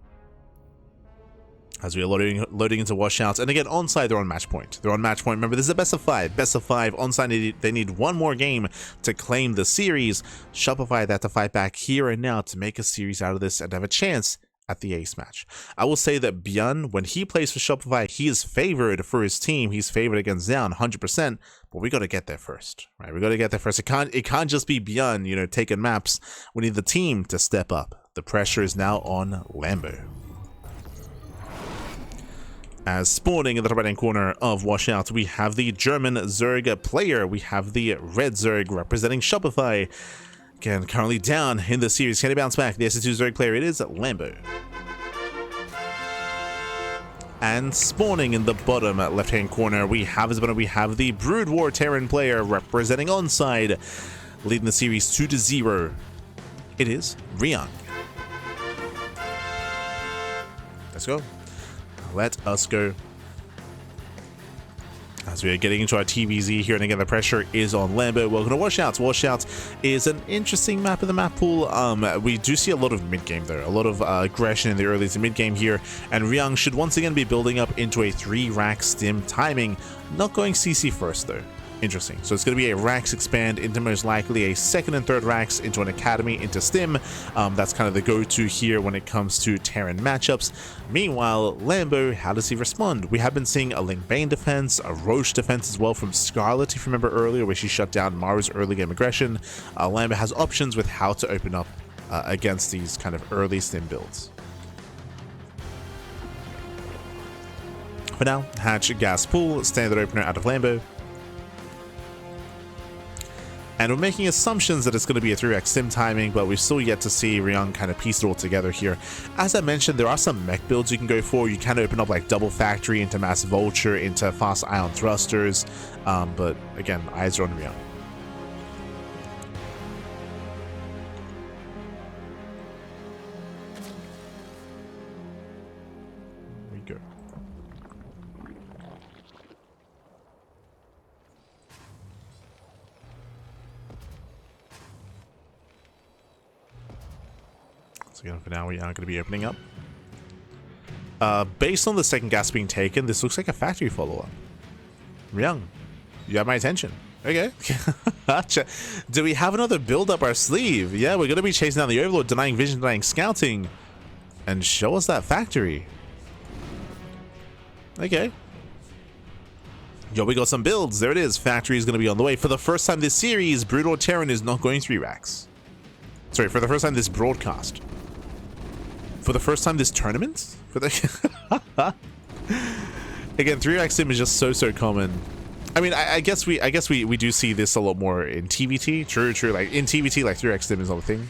As we are loading into washouts. And again, ONSYDE, they're on match point. They're on match point. Remember, this is a best of 5. Best of 5. ONSYDE, they need one more game to claim the series. Shopify, they have to fight back here and now to make a series out of this and have a chance at the ace match. I will say that ByuN, when he plays for Shopify, he is favored for his team. He's favored against Zoun 100%, but we got to get there first, right? We got to get there first. It can't just be ByuN, you know, taking maps. We need the team to step up. The pressure is now on Lambo. As spawning in the top right-hand corner of Washout, we have the German Zerg player. We have the Red Zerg representing Shopify. Again, currently down in the series. Can he bounce back? The SC2 Zerg player, it is Lambo. And spawning in the bottom left-hand corner, we have the Brood War Terran player representing ONSYDE, leading the series 2-0. It is Ryung. Let's go. Let us go. As we are getting into our TVZ here, and again, the pressure is on Lambo. Welcome to Washouts. Washouts is an interesting map in the map pool. We do see a lot of mid-game, though. A lot of aggression in the early to mid-game here. And Ryung should once again be building up into a 3-rack stim timing. Not going CC first, though. Interesting. So it's going to be a racks expand into most likely a 2nd and 3rd racks into an academy into stim. That's kind of the go-to here when it comes to Terran matchups. Meanwhile, Lambo, how does he respond? We have been seeing a Ling Bane defense, a Roche defense as well from Scarlett, if you remember earlier, where she shut down Maru's early game aggression. Lambo has options with how to open up against these kind of early stim builds. For now, hatch, gas, pool, standard opener out of Lambo. And we're making assumptions that it's going to be a 3x stim timing, but we've still yet to see Ryung kind of piece it all together here. As I mentioned, there are some mech builds you can go for. You can open up like double factory into mass vulture, into fast ion thrusters, but again, eyes are on Ryung. There we go. So again, for now, we aren't going to be opening up. Based on the second gas being taken, this looks like a factory follow-up. Ryung, you have my attention. Okay. Gotcha. Do we have another build up our sleeve? Yeah, we're going to be chasing down the Overlord, denying vision, denying scouting. And show us that factory. Okay. Yo, we got some builds. There it is. Factory is going to be on the way. For the first time this series, Brood War Terran is not going 3 racks. Sorry, for the first time this broadcast. For the first time this tournament? For the again, 3x sim is just so common. I mean, I guess we do see this a lot more in TVT. True. Like in TVT, like 3x sim is not a thing.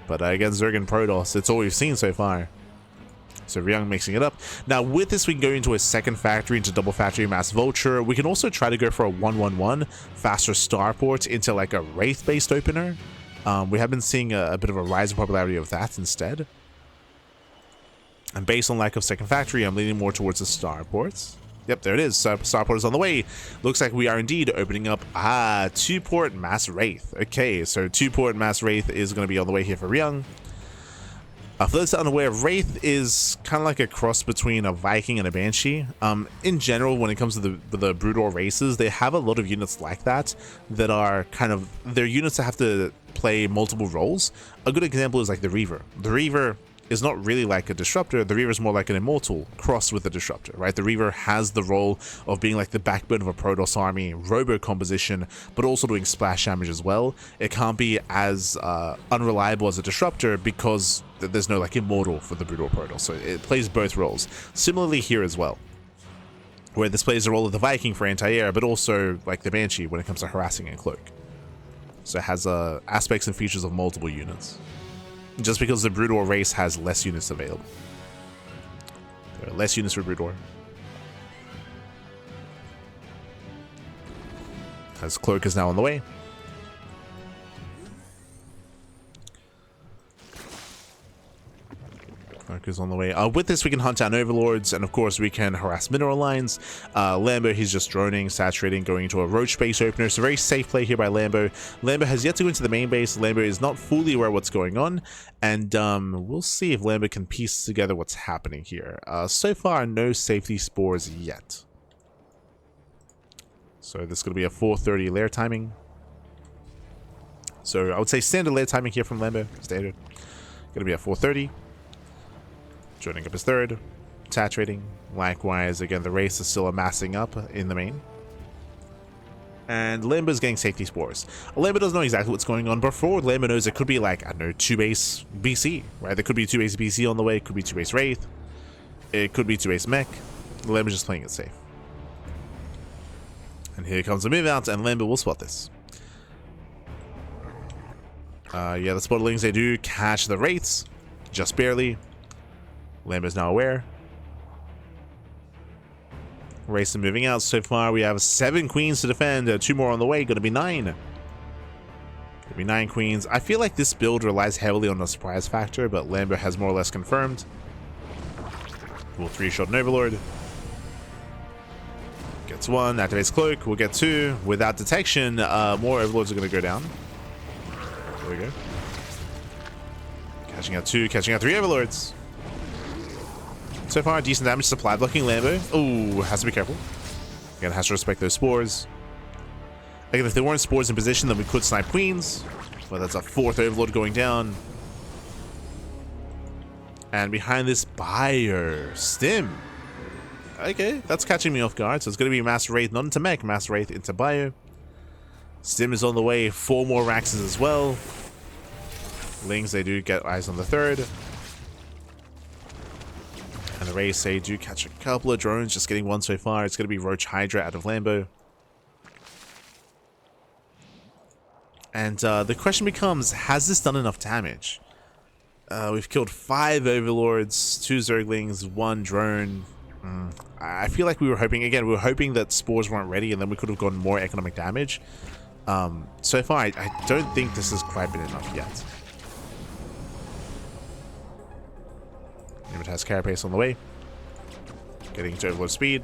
But against Zerg and Protoss, it's all we've seen so far. So Ryung mixing it up. Now with this, we can go into a second factory, into double factory mass vulture. We can also try to go for a 1-1-1 faster starport into like a wraith based opener. We have been seeing a bit of a rise in popularity of that instead. And based on lack of second factory, I'm leaning more towards the starports. Yep, there it is. So Starport is on the way. Looks like we are indeed opening up 2-port Mass Wraith. Okay, so 2-port Mass Wraith is going to be on the way here for Ryung. For those that are unaware, Wraith is kind of like a cross between a Viking and a Banshee. In general, when it comes to the Broodor races, they have a lot of units like that are kind of, they're units that have to play multiple roles. A good example is like the Reaver. The Reaver is not really like a disruptor. The Reaver is more like an immortal crossed with a disruptor, right? The Reaver has the role of being like the backbone of a Protoss army, robo composition, but also doing splash damage as well. It can't be as unreliable as a disruptor because there's no like immortal for the Broodor Protoss, so it plays both roles. Similarly here as well, where this plays the role of the Viking for anti-air, but also like the Banshee when it comes to harassing and cloak. So it has aspects and features of multiple units. Just because the Broodor race has less units available. There are less units for Broodor. As Cloak is now on the way. Cloak is on the way. With this, we can hunt down overlords, and of course, we can harass mineral lines. Lambo, he's just droning, saturating, going into a roach base opener. So very safe play here by Lambo. Lambo has yet to go into the main base. Lambo is not fully aware of what's going on, and we'll see if Lambo can piece together what's happening here. So far, no safety spores yet. So this is going to be a 4:30 lair timing. So I would say standard lair timing here from Lambo. Standard. Going to be at 4:30. Joining up his third, saturating. Likewise, again, the race is still amassing up in the main. And Lambo's getting safety spores. Lambo doesn't know exactly what's going on, but for Lambo knows it could be like, I don't know, 2-base BC, right? There could be 2-base BC on the way, it could be 2-base Wraith, it could be 2-base Mech. Lambo's just playing it safe. And here comes the move out, and Lambo will spot this. Yeah, the Spotterlings, they do catch the Wraiths, just barely. Lambo's now aware. Race is moving out. So far, we have 7 queens to defend. 2 more on the way. Going to be 9. Going to be 9 queens. I feel like this build relies heavily on the surprise factor, but Lambo has more or less confirmed. We'll 3-shot an Overlord. Gets 1. Activates Cloak. We'll get 2. Without detection, more Overlords are going to go down. There we go. Catching out 2. Catching out 3 Overlords. So far, decent damage. Supply blocking Lambo. Oh, has to be careful. Again, has to respect those spores. Again, if there weren't spores in position, then we could snipe queens. Well, that's a 4th Overlord going down. And behind this, Stim. Okay, that's catching me off guard. So it's going to be Master Wraith, not into Mech. Master Wraith into Bio. Stim is on the way. 4 more Raxes as well. Lings, they do get eyes on the 3rd. And the race, they do catch a couple of drones, just getting 1 so far. It's going to be Roach Hydra out of Lambo. And the question becomes, has this done enough damage? We've killed 5 Overlords, 2 Zerglings, 1 drone. I feel like we were hoping, again, we were hoping that spores weren't ready and then we could have gotten more economic damage. So far, I don't think this has quite been enough yet. It has Carapace on the way. Getting to Overlord speed.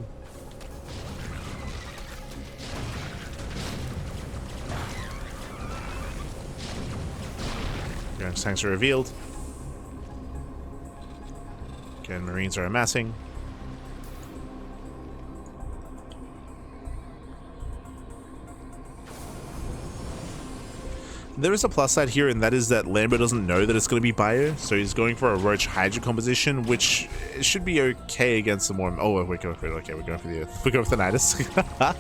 Tanks are revealed. Again, Marines are amassing. There is a plus side here, and that is that Lambo doesn't know that it's going to be Bio, so he's going for a Roach Hydra composition, which should be okay against the more. Oh, we're going for the Nidus.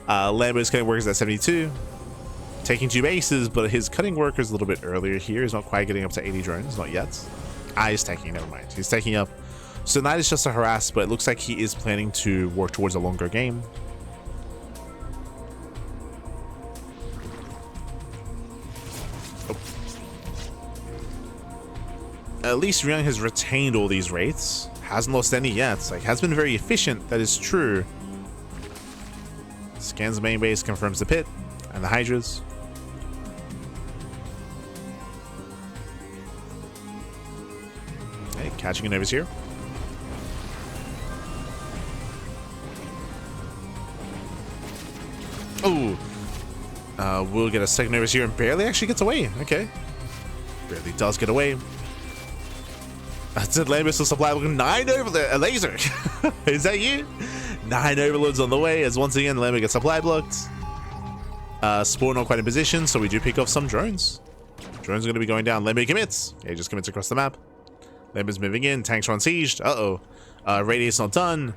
Lambo's cutting workers at 72, taking 2 bases, but his cutting workers a little bit earlier here. He's not quite getting up to 80 drones, not yet. He's taking. Never mind. He's taking up. So Nidus just a harass, but it looks like he is planning to work towards a longer game. At least Ryung has retained all these Wraiths. Hasn't lost any yet. Like, has been very efficient, that is true. Scans the main base, confirms the pit and the Hydras. Okay, catching an Novus here. We'll get a second notice here and barely actually gets away. Okay. Barely does get away. That's it. Lambo still supply 9 overloads. A laser. Is that you? 9 overloads on the way as once again Lambo gets supply blocked. Spawn not quite in position, so we do pick off some drones. Drones are going to be going down. Lambo commits. Yeah, he just commits across the map. Lambo's moving in. Tanks are on siege. Uh-oh. Radius not done.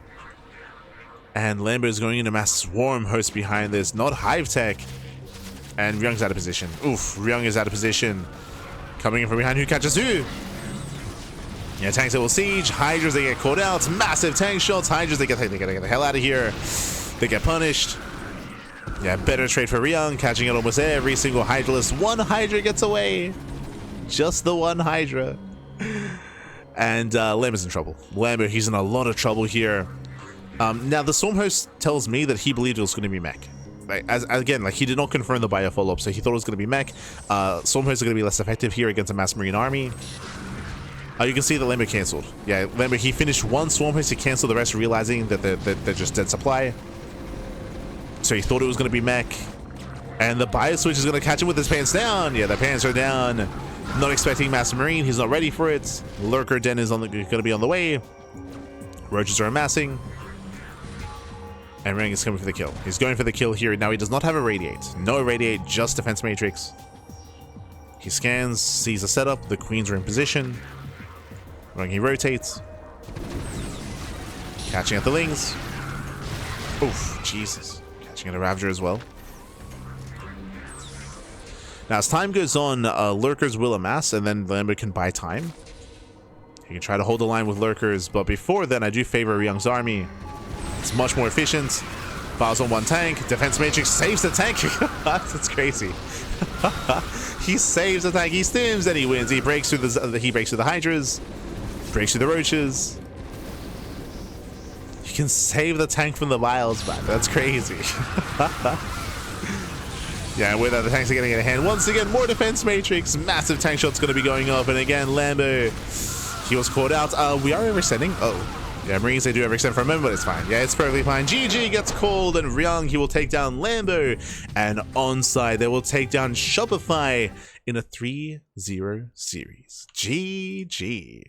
And Lambo is going into mass swarm host behind this. Not Hive Tech. And Ryung's out of position. Oof. Ryung is out of position. Coming in from behind. Who catches who? Yeah, tanks that will siege. Hydras, they get caught out. Massive tank shots. Hydras, they gotta get the hell out of here. They get punished. Yeah, better trade for Ryung. Catching it almost every single Hydralist. One Hydra gets away. Just the one Hydra. And Lambo's in trouble. Lambo, he's in a lot of trouble here. Now, the Storm Host tells me that he believed it was going to be mech. Like, again, like he did not confirm the bio follow-up, so he thought it was going to be mech. Storm Hosts are going to be less effective here against a mass marine army. You can see that Lambo cancelled. Yeah, Lambo, he finished one Swarm Host, he cancelled the rest, realizing that they're just dead supply. So he thought it was going to be mech. And the bio switch is going to catch him with his pants down. Yeah, the pants are down. Not expecting mass marine, he's not ready for it. Lurker Den is going to be on the way. Roaches are amassing. And Ryung is coming for the kill. He's going for the kill here. Now he does not have a radiate. No radiate, just defense matrix. He scans, sees the setup. The queens are in position. Ryung, he rotates. Catching at the Lings. Oof, Jesus. Catching at a Ravager as well. Now as time goes on, Lurkers will amass and then Lambo can buy time. He can try to hold the line with Lurkers, but before then I do favor Ryung's army. It's much more efficient. Files on one tank. Defense matrix saves the tank. That's crazy. He saves the tank. He stims and he wins. He breaks through the Hydras. Breaks through the Roaches. You can save the tank from the vials, man. That's crazy. Yeah, with that, the tanks are getting in a hand. Once again, more defense matrix. Massive tank shot's going to be going up. And again, Lambo, he was caught out. We are oversending. Oh. Yeah, Marines, they do overextend for a moment, but it's fine. Yeah, it's perfectly fine. GG gets called, and Ryung, he will take down Lambo. And ONSYDE, they will take down Shopify in a 3-0 series. GG.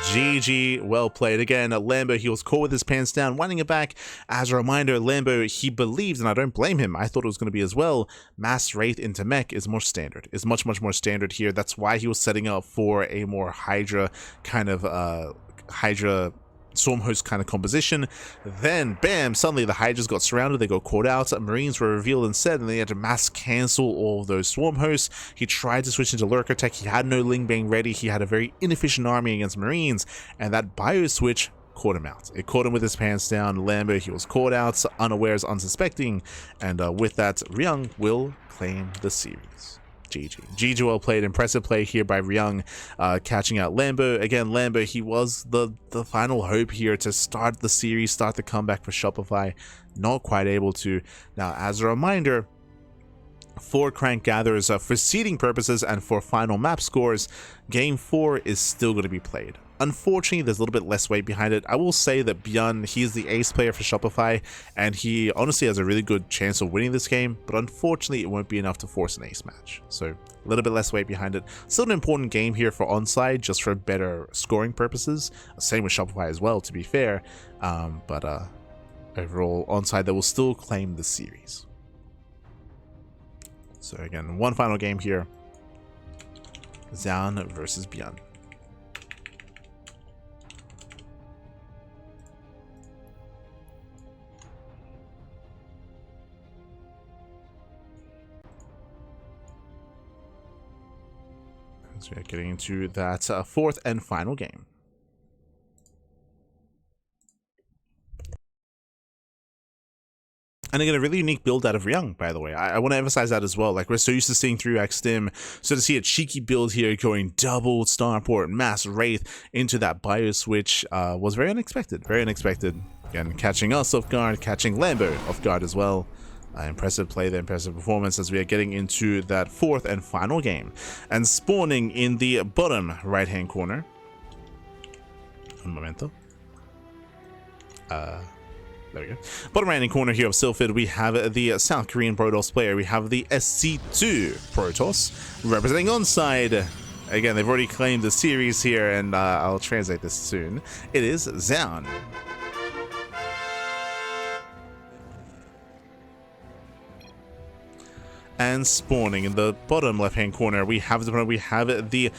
GG, well played. Again, Lambo, he was caught with his pants down, winding it back. As a reminder, Lambo, he believes, and I don't blame him, I thought it was going to be as well, mass wraith into mech is more standard, is much more standard here. That's why he was setting up for a more Hydra kind of, Hydra Storm Host kind of composition. Then, bam, suddenly the Hydras got surrounded, they got caught out, Marines were revealed instead, and they had to mass cancel all of those Swarm Hosts. He tried to switch into Lurker Tech, he had no Ling Bang ready, he had a very inefficient army against Marines, and that bio switch caught him out. It caught him with his pants down. Lambo, he was caught out, unawares, unsuspecting, and with that, Ryung will claim the series. GG. GG, well played. Impressive play here by Ryung, catching out Lambo. Again, Lambo, he was the final hope here to start the series, start the comeback for Shopify. Not quite able to. Now, as a reminder, for Crank Gatherers, for seeding purposes and for final map scores, Game 4 is still going to be played. Unfortunately, there's a little bit less weight behind it. I will say that ByuN, he's the ace player for Shopify, and he honestly has a really good chance of winning this game, but unfortunately, it won't be enough to force an ace match. So, a little bit less weight behind it. Still an important game here for ONSYDE, just for better scoring purposes. Same with Shopify as well, to be fair. But overall, ONSYDE, they will still claim the series. So again, one final game here. Zoun versus ByuN. So we're getting into that fourth and final game. And again, a really unique build out of Ryung, by the way. I want to emphasize that as well. Like, we're so used to seeing 3x stim, so to see a cheeky build here going double starport, mass wraith into that bio switch was very unexpected. Very unexpected. Again, catching us off guard, catching Lambo off guard as well. Impressive play there, impressive performance as we are getting into that fourth and final game. And spawning in the bottom right-hand corner. Un momento. There we go. Bottom right hand corner here of Silphid, we have the South Korean Protoss player. We have the SC2 Protoss representing ONSYDE. Again, they've already claimed the series here, and I'll translate this soon. It is Zoun. And spawning in the bottom left-hand corner, we have the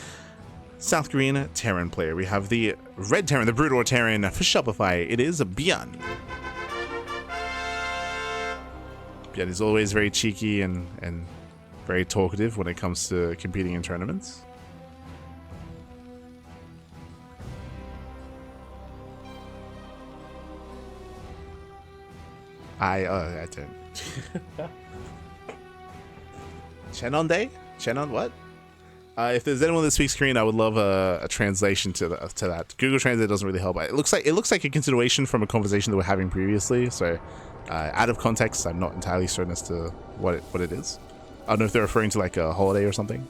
South Korean Terran player. We have the Red Terran, the Broodor Terran for Shopify. It is ByuN. ByuN is always very cheeky and very talkative when it comes to competing in tournaments. I don't. Chenon Day? Chenon what? If there's anyone that speaks Korean, I would love a translation to that. Google Translate doesn't really help. It looks like a continuation from a conversation that we're having previously. So, out of context, I'm not entirely certain as to what it is. I don't know if they're referring to like a holiday or something.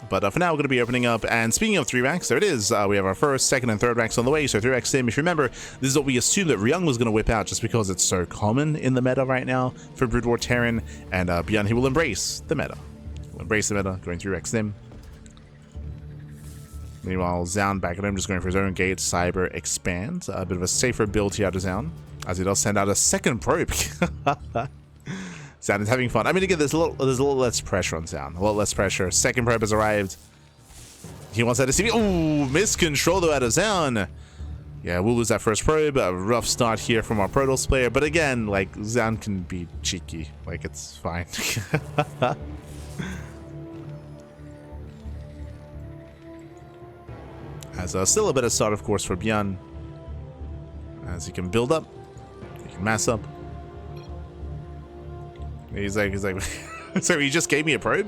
But for now, we're going to be opening up. And speaking of 3 ranks, there it is. We have our first, second, and third ranks on the way. So 3 rank sim. If you remember, this is what we assumed that Ryung was going to whip out just because it's so common in the meta right now for Brood War Terran. And ByuN, he will embrace the meta. He'll embrace the meta, going 3 rank sim. Meanwhile, Zoun back at home, just going for his own gate, Cyber, Expand. A bit of a safer build here out of Zoun, as he does send out a second probe. Zoun is having fun. I mean, again, there's a little less pressure on Zoun. A little less pressure. Second probe has arrived. He wants that to see me. Ooh, miscontrol though out of Zoun. Yeah, we'll lose that first probe. A rough start here from our Protoss player. But again, like, Zoun can be cheeky. Like, it's fine. As still a better start, of course, for ByuN. As he can build up. He can mass up. He's like, so he just gave me a probe?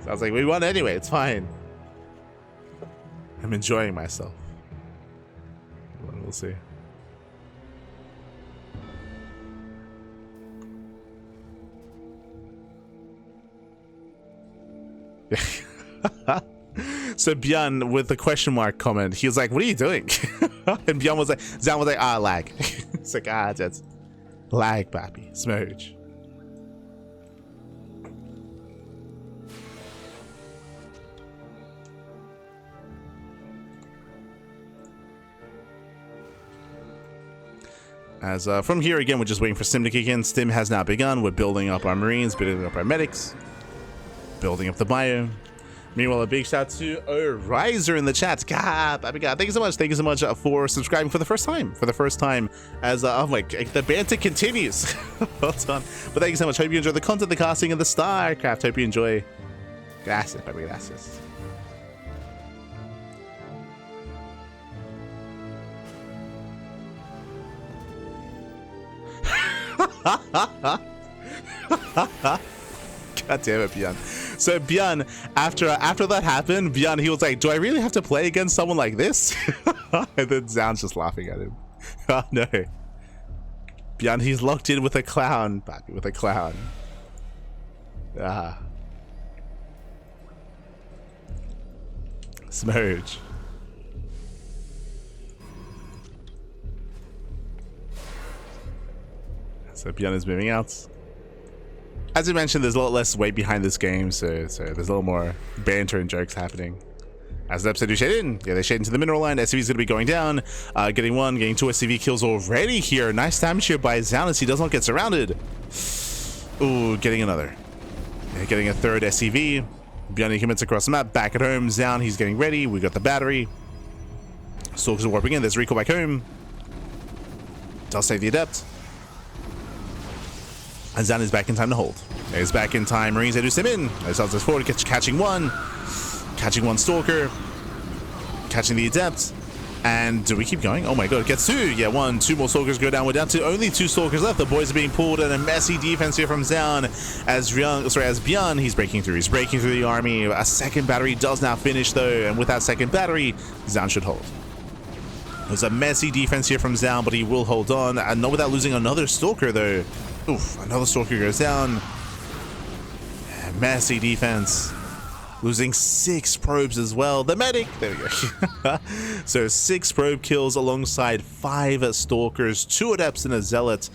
Sounds like we won anyway, it's fine. I'm enjoying myself. We'll see. So ByuN with the question mark comment, he was like, what are you doing? And ByuN was like, Zoun was like, lag. It's like, that's lag, papi. Smooch. As from here again, we're just waiting for Stim to kick in. Stim has now begun. We're building up our Marines, building up our medics, building up the bio. Meanwhile, a big shout to Riser in the chat. God, thank you so much. Thank you so much for subscribing for the first time. As oh my, the banter continues. Well done. But thank you so much. Hope you enjoy the content, the casting, and the StarCraft. Hope you enjoy. Gracias, baby, gracias. God damn it, ByuN. So ByuN, after that happened, ByuN, he was like, do I really have to play against someone like this? And then Zoun's just laughing at him. Oh no. ByuN, he's locked in with a clown. With a clown. Ah. Smooch. So ByuN is moving out. As I mentioned, there's a lot less weight behind this game, so there's a little more banter and jokes happening. As the episode do shade in, yeah, they shade into the mineral line. SCV is going to be going down, getting 1, getting 2 SCV kills already here. Nice damage here by Zoun as he does not get surrounded. Ooh, getting another. Yeah, getting a third SCV. ByuN commits across the map, back at home. Zoun, he's getting ready. We got the battery. Stalkers are warping in. There's recall back home. Does save the adept. And Zoun is back in time to hold. He's back in time. Marines, they do sim in. Themselves as forward, catching one. Catching one Stalker. Catching the adept. And do we keep going? Oh my god, it gets 2. Yeah, 1, 2 more Stalkers go down. We're down to only 2 Stalkers left. The boys are being pulled, and a messy defense here from Zoun as ByuN, he's breaking through. He's breaking through the army. A second battery does now finish though, and with that second battery, Zoun should hold. There's a messy defense here from Zoun, but he will hold on, and not without losing another Stalker though. Oof, another Stalker goes down. Messy defense. losing 6 probes as well. The medic, there we go. So 6 probe kills alongside 5 stalkers, 2 adepts and a zealot.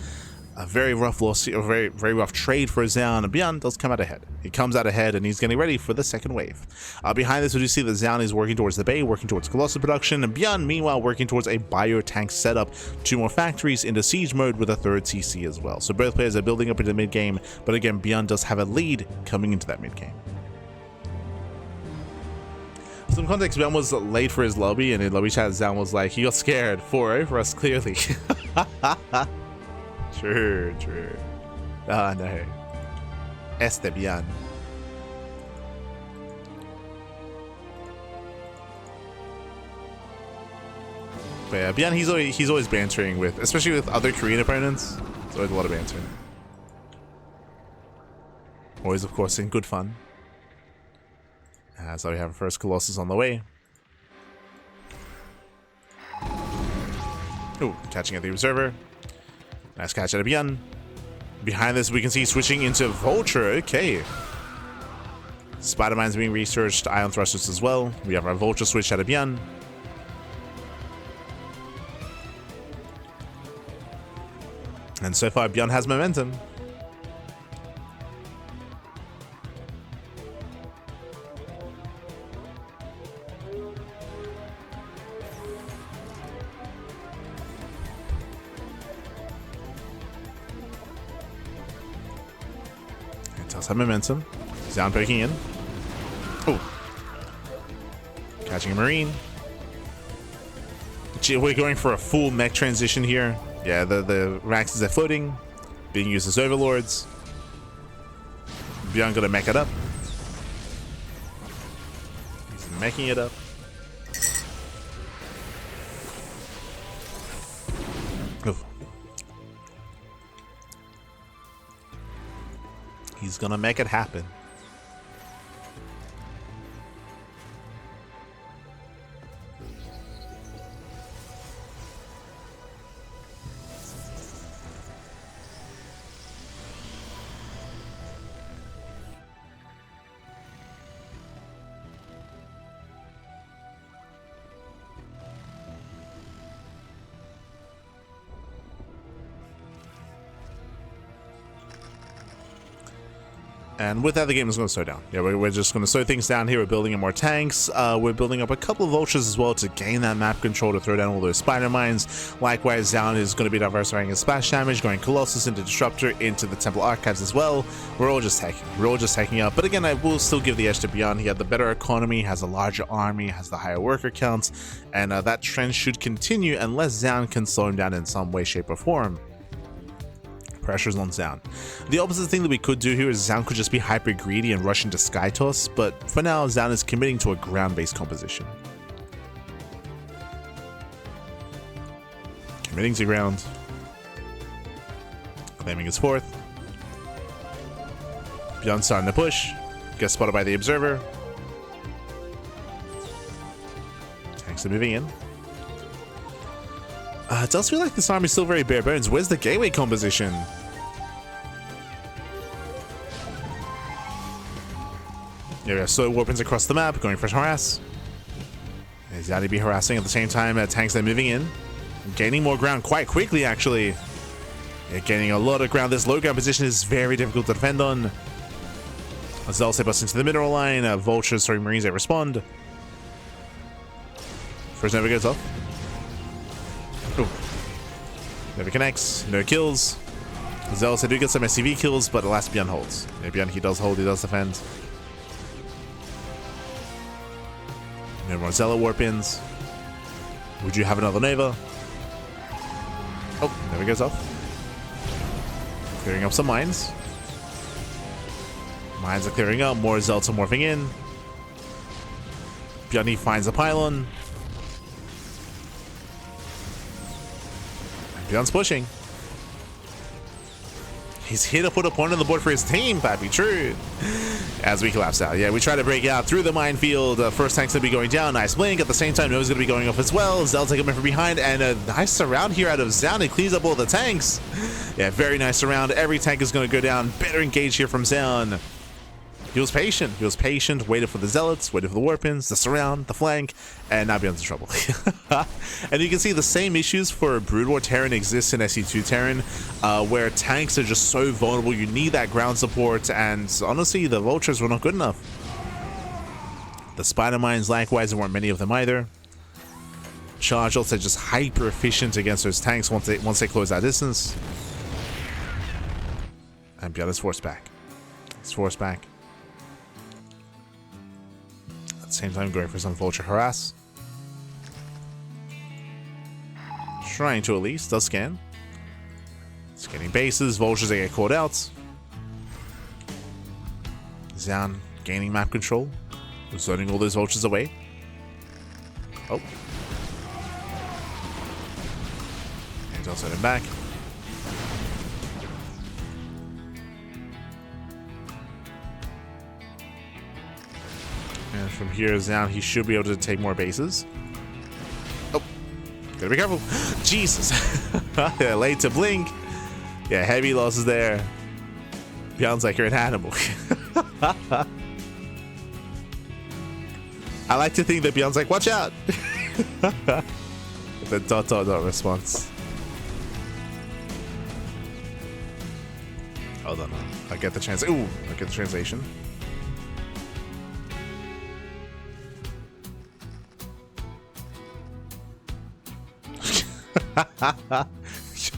A very rough loss, a very rough trade for Zoun. ByuN does come out ahead. He comes out ahead and he's getting ready for the second wave. Behind this, we do see that Zoun is working towards the bay, working towards Colossus production, and ByuN, meanwhile, working towards a bio tank setup, 2 more factories into siege mode with a 3rd CC as well. So both players are building up into the mid game, but again, ByuN does have a lead coming into that mid game. For some context, ByuN was late for his lobby, and in lobby chat, Zoun was like, he got scared. 4-0 for us, clearly. True. Ah, no. ByuN. But yeah, ByuN, he's always bantering with, especially with other Korean opponents. There's always a lot of bantering. Always, of course, in good fun. So we have first Colossus on the way. Ooh, catching at the observer. Nice catch out of ByuN. Behind this, we can see switching into Vulture. Okay. Spider-Mine's being researched. Ion Thrusters as well. We have our Vulture switch out of ByuN. And so far, ByuN has momentum. Some momentum. Zoun poking in. Oh. Catching a Marine. We're going for a full mech transition here. Yeah, the Raxes are floating, being used as overlords. ByuN gonna mech it up. He's meching it up. Oh. He's gonna make it happen. And with that, the game is going to slow down. Yeah, we're just going to slow things down here. We're building up more tanks. We're building up a couple of vultures as well to gain that map control to throw down all those spider mines. Likewise, Zoun is going to be diversifying his splash damage, going Colossus into Disruptor, into the Temple Archives as well. We're all just taking up. But again, I will still give the edge to ByuN. He had the better economy, has a larger army, has the higher worker counts, and that trend should continue unless Zoun can slow him down in some way, shape, or form. Pressure's on Zoun. The opposite thing that we could do here is Zoun could just be hyper greedy and rush into Sky Toss, but for now, Zoun is committing to a ground-based composition. Committing to ground. Claiming his 4th. ByuN starting to push. Gets spotted by the Observer. Tanks are moving in. It does feel like this army is still very bare bones. Where's the gateway composition? There we go. Slow warpins across the map, going for harass. He's got to be harassing at the same time. Tanks are moving in. Gaining more ground quite quickly, actually. Yeah, gaining a lot of ground. This low ground position is very difficult to defend on. Zelce busts into the mineral line. Vultures, sorry, Marines, they respond. First never goes off. Ooh. Never connects. No kills. Zelce do get some SCV kills, but alas, ByuN holds. Yeah, ByuN, he does hold, he does defend. No more Zealot warp-ins. Would you have another Nova? Oh, never goes off. Clearing up some mines. Mines are clearing up. More Zealots are morphing in. ByuN finds a pylon. ByuN's pushing. He's here to put a point on the board for his team, Pappy. True. As we collapse out. Yeah, we try to break out through the minefield. First tank's going to be going down. Nice blink. At the same time, Nova's going to be going off as well. Zelce coming from behind. And a nice surround here out of Zoun. It cleans up all the tanks. Yeah, very nice surround. Every tank is going to go down. Better engage here from Zoun. He was patient. He was patient, waited for the zealots, waited for the warpins, the surround, the flank, and now ByuN's in trouble. And you can see the same issues for Brood War Terran exists in SE2 Terran, where tanks are just so vulnerable. You need that ground support, and honestly, the vultures were not good enough. The spider mines, likewise, there weren't many of them either. Charge ults are just hyper efficient against those tanks once they close that distance. And ByuN is forced back. He's forced back. At the same time, going for some vulture harass. Trying to at least, does scan. Scanning bases, vultures they get caught out. Zoun gaining map control. Zoning all those vultures away. Oh. And I'll send him back. And from here down, he should be able to take more bases. Oh, gotta be careful. Jesus. Yeah, late to blink. Yeah, heavy losses there. ByuN's like, you're an animal. I like to think that ByuN's like, watch out. The ... response. Hold on. I get the translation. Ooh, I get the translation.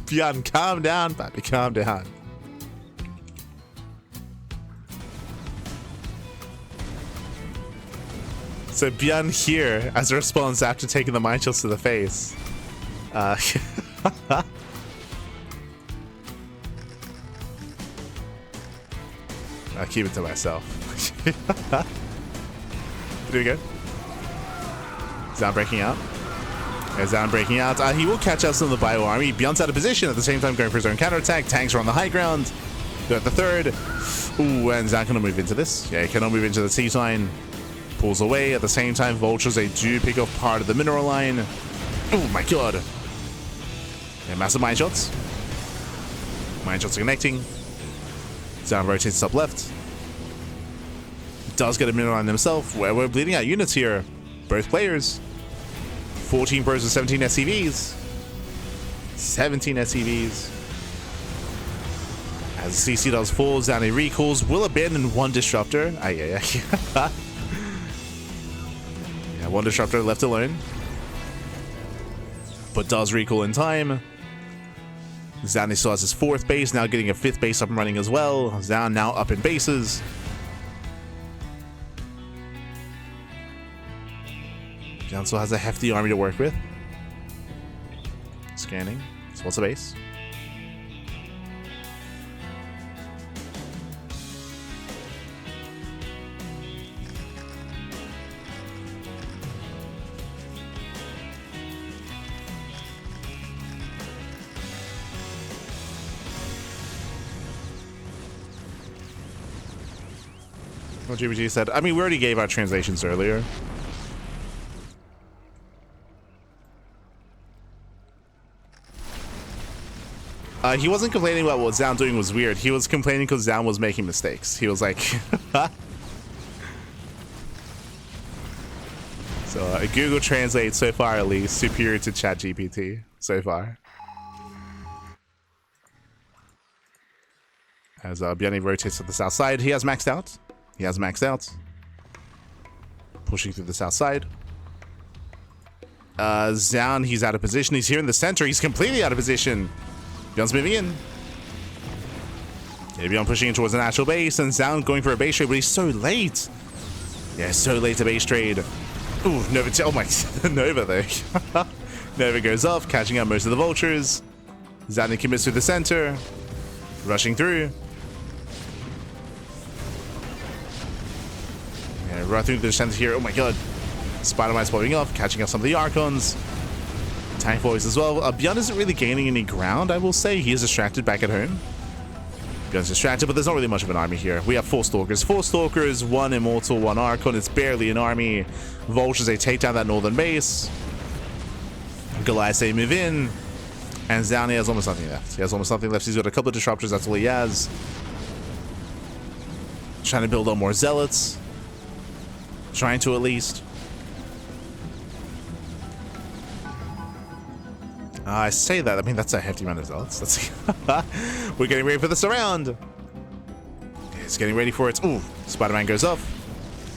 ByuN, calm down, baby, calm down. So ByuN here as a response after taking the mind chills to the face. I'll keep it to myself. Doing good. Zoun breaking out. As Zoun breaking out, he will catch us in the ByuN army. ByuN's out of position at the same time going for his own counterattack. Tanks are on the high ground. They're at the third. Ooh, and Zoun cannot move into this. Yeah, he cannot move into the C line. Pulls away. At the same time, vultures, they do pick off part of the mineral line. Oh my god. Yeah, massive mine shots. Mine shots are connecting. Zoun rotates up left. Does get a mineral line himself. Where we're bleeding out units here. Both players. 14 pros with 17 SCVs. 17 SCVs. As CC does fall, Zoun he recalls. Will abandon one disruptor. Yeah, one disruptor left alone. But does recall in time. Zoun still has his 4th base, now getting a 5th base up and running as well. Zoun now up in bases. ByuN still has a hefty army to work with. Scanning. So what's the base? What GBG said. I mean, we already gave out translations earlier. He wasn't complaining about what Zoun doing was weird. He was complaining because Zoun was making mistakes. He was like... So, Google Translate so far at least, superior to ChatGPT so far. As ByuN rotates to the south side. He has maxed out. He has maxed out. Pushing through the south side. Zoun, he's out of position. He's here in the center. He's completely out of position. ByuN's moving in. Yeah, ByuN pushing in towards the natural base, and Zoun going for a base trade, but he's so late. Yeah, so late to base trade. Ooh, Nova. Oh my, Nova though. Nova goes off, catching up most of the vultures. Zoun commits to the center, rushing through. Yeah, right through the center here. Oh my god. Spider-Man's blowing off, catching up some of the Archons. Tank boys as well. ByuN isn't really gaining any ground, I will say. He is distracted back at home. ByuN's distracted, but there's not really much of an army here. We have 4 Stalkers. 4 Stalkers, 1 Immortal, 1 Archon. It's barely an army. Vultures, they take down that northern base. Goliaths, they move in. And Zoun, he has almost nothing left. He has almost nothing left. He's got a couple of disruptors, that's all he has. Trying to build up more zealots. Trying to, at least. I say that, I mean, that's a hefty amount of zealots. Let's see. We're getting ready for the surround. It's getting ready for it. Ooh, Spider-Man goes off.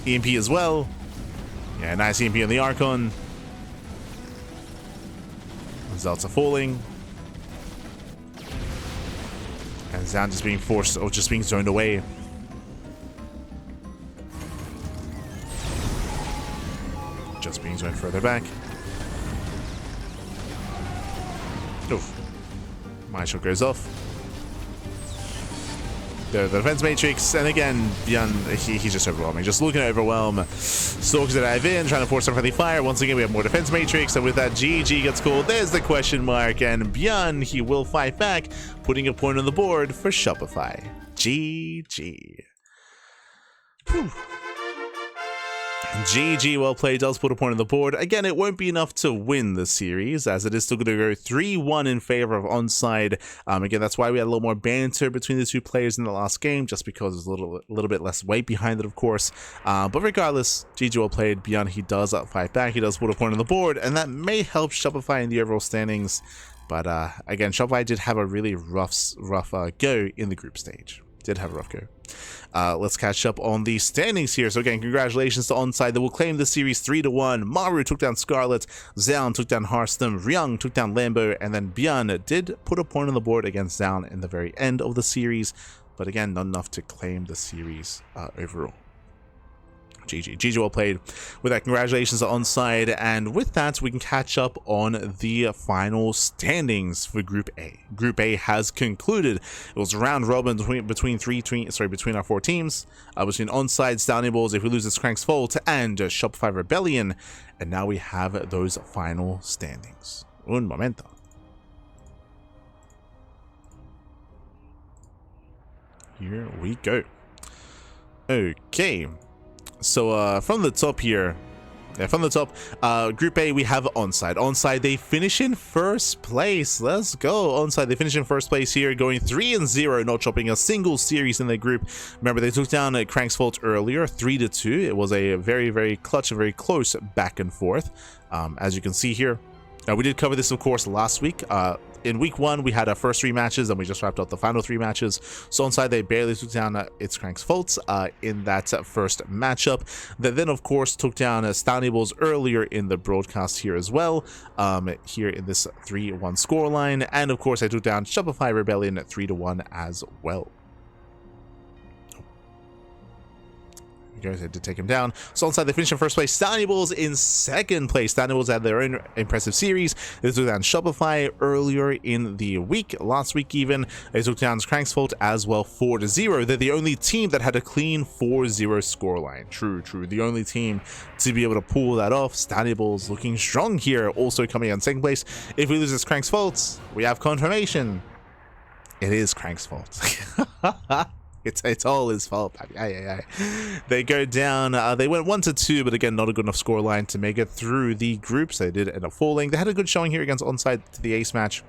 EMP as well. Yeah, nice EMP on the Archon. Zealots are falling. And Zoun just being forced, or just being zoned away. Just being zoned further back. Oof. My shot goes off. The defense matrix, and again, ByuN, he's just overwhelming. Just looking to overwhelm. Stalkers that dive in, trying to force some friendly fire. Once again, we have more defense matrix, and with that, GG gets called. There's the question mark, and ByuN, he will fight back, putting a point on the board for Shopify. GG. Whew. GG, well played, does put a point on the board. Again, it won't be enough to win the series, as it is still going to go 3-1 in favor of ONSYDE. Again, that's why we had a little more banter between the two players in the last game, just because there's a little bit less weight behind it, of course. But regardless, GG, well played. ByuN, he does fight back, he does put a point on the board, and that may help Shopify in the overall standings. But again, Shopify did have a really rough go in the group stage. Did have a rough go. Let's catch up on the standings here. So again, congratulations to ONSYDE. They will claim the series 3-1. Maru took down Scarlett. Zoun took down Harstem. Ryung took down Lambo. And then ByuN did put a point on the board against Zoun in the very end of the series. But again, not enough to claim the series overall. GG, well played. With that, congratulations to ONSYDE, and with that, we can catch up on the final standings for Group A. Group A has concluded. It was round robin between our four teams, between ONSYDE, Stownables, If We Lose It's Crank's Fault, and Shopify Rebellion, and now we have those final standings. Un momento. Here we go. Okay. So from the top here, Group A, we have ONSYDE. ONSYDE, they finish in first place. Let's go. ONSYDE, they finish in first place here, going 3-0, not dropping a single series in their group. Remember, they took down Crank's Fault earlier, 3-2. It was a very, very clutch, very close back and forth. As you can see here, we did cover this, of course, last week. In week 1, we had our first 3 matches, and we just wrapped up the final 3 matches. So ONSYDE, they barely took down It's Crank's Fault in that first matchup. They then, of course, took down Stownables earlier in the broadcast here as well, here in this 3-1 scoreline. And, of course, I took down Shopify Rebellion 3-1 as well. Guys had to take him down. So ONSYDE, they finished in first place. Stownables in second place. Stownables had their own impressive series. They took down Shopify earlier in the week, last week even. They took down Crank's Fault as well, 4-0. They're the only team that had a clean 4-0 scoreline. True. The only team to be able to pull that off. Stownables looking strong here, also coming in second place. If we lose this Crank's Fault, we have confirmation. It is Crank's fault. It's all his fault. They go down. They went 1-2, but again, not a good enough scoreline to make it through the groups. They did end up falling. They had a good showing here against ONSYDE to the ace match.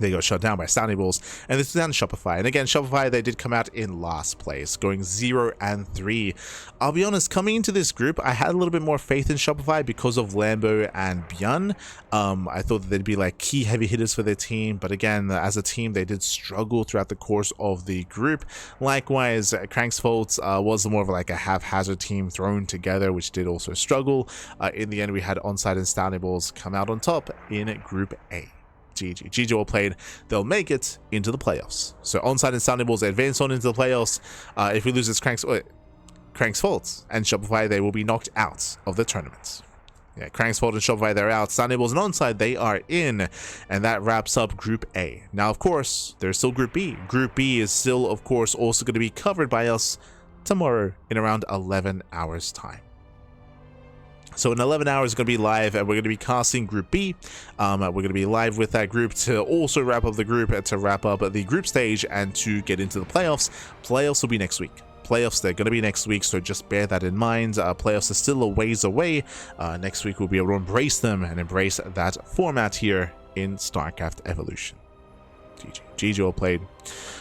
They got shut down by Stownables, and this is down to Shopify. And again, Shopify, they did come out in last place, going 0-3. I'll be honest, coming into this group, I had a little bit more faith in Shopify because of Lambo and ByuN. I thought that they'd be like key heavy hitters for their team, but again, as a team, they did struggle throughout the course of the group. Likewise, Crank's Fault was more of like a haphazard team thrown together, which did also struggle. In the end, we had ONSYDE and Stownables come out on top in Group A. GG well played. They'll make it into the playoffs. So ONSYDE and Stownables, they advance on into the playoffs. If we lose this Crank's Fault and Shopify, they will be knocked out of the tournament. Yeah, Crank's Fault and Shopify, they're out. Stownables and ONSYDE, they are in. And that wraps up Group A. Now, of course, there's still Group B. Group B is still, of course, also going to be covered by us tomorrow in around 11 hours time. So in 11 hours, we're going to be live, and we're going to be casting Group B. We're going to be live with that group to also wrap up the group, to wrap up the group stage, and to get into the playoffs. Playoffs will be next week. Playoffs, they're going to be next week, so just bear that in mind. Playoffs are still a ways away. Next week, we'll be able to embrace them and embrace that format here in StarCraft Evolution. GG all played.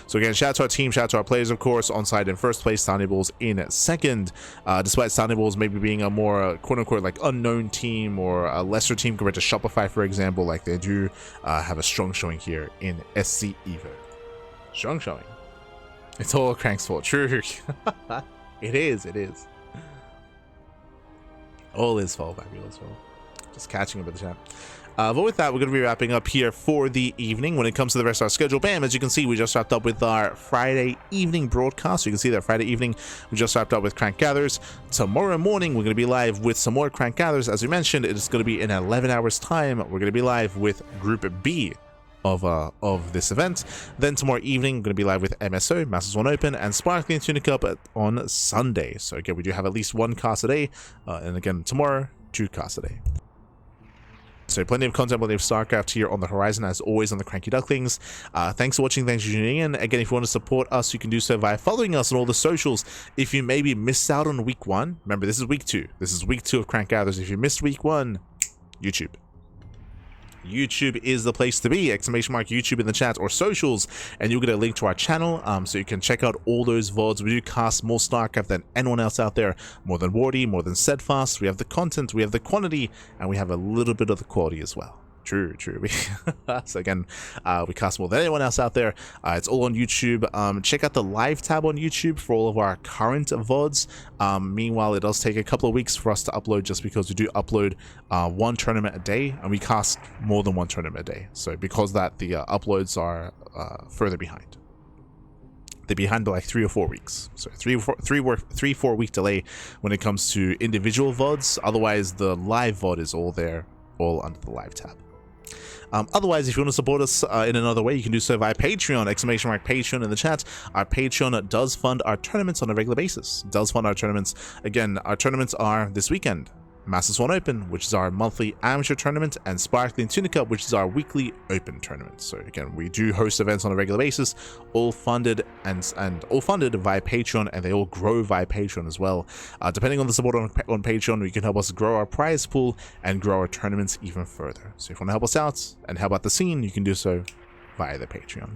So again, shout out to our team, shout out to our players, of course. ONSYDE in first place, Soundables in second. Despite Soundables maybe being a more quote-unquote like unknown team or a lesser team compared to Shopify, for example, like they do have a strong showing here in SC Evo. Strong showing. It's all Crank's fault. True. It is. All his fault, baby. All his fault. Just catching up with the chat. But with that, we're going to be wrapping up here for the evening. When it comes to the rest of our schedule, bam, as you can see, we just wrapped up with our Friday evening broadcast. So you can see that Friday evening, we just wrapped up with Crank Gathers. Tomorrow morning, we're going to be live with some more Crank Gathers. As we mentioned, it is going to be in 11 hours time. We're going to be live with Group B of this event. Then tomorrow evening, we're going to be live with MSO, Masters 1 Open, and Sparkling Tunic Cup on Sunday. So again, we do have at least one cast a day. And again, tomorrow, 2 casts a day. So plenty of content, plenty of StarCraft here on the horizon, as always on the Cranky Ducklings. Thanks for watching, thanks for tuning in. Again, if you want to support us, you can do so via following us on all the socials. If you maybe missed out on week 1, remember this is week 2. This is week 2 of Crank Gathers. If you missed week 1, YouTube. YouTube is the place to be. Exclamation mark YouTube in the chat or socials, and you'll get a link to our channel, so you can check out all those VODs. We do cast more StarCraft than anyone else out there, more than Wardy, more than Steadfast. We have the content, we have the quantity, and we have a little bit of the quality as well. True. So again, we cast more than anyone else out there. It's all on YouTube. Check out the live tab on YouTube for all of our current VODs. Meanwhile, it does take a couple of weeks for us to upload, just because we do upload 1 tournament a day, and we cast more than 1 tournament a day. So because of that, the uploads are further behind. They're behind by like 3 or 4 weeks. So 3-4 week delay when it comes to individual VODs. Otherwise, the live VOD is all there, all under the live tab. Otherwise, if you want to support us in another way, you can do so via Patreon, exclamation mark Patreon in the chat. Our Patreon does fund our tournaments on a regular basis. Again, our tournaments are this weekend. Masters 1 Open, which is our monthly amateur tournament, and Sparkling Tunic Cup, which is our weekly open tournament. So again, we do host events on a regular basis, all funded and all funded via Patreon, and they all grow via Patreon as well. Depending on the support on Patreon, you can help us grow our prize pool and grow our tournaments even further. So if you want to help us out and help out the scene, you can do so via the Patreon.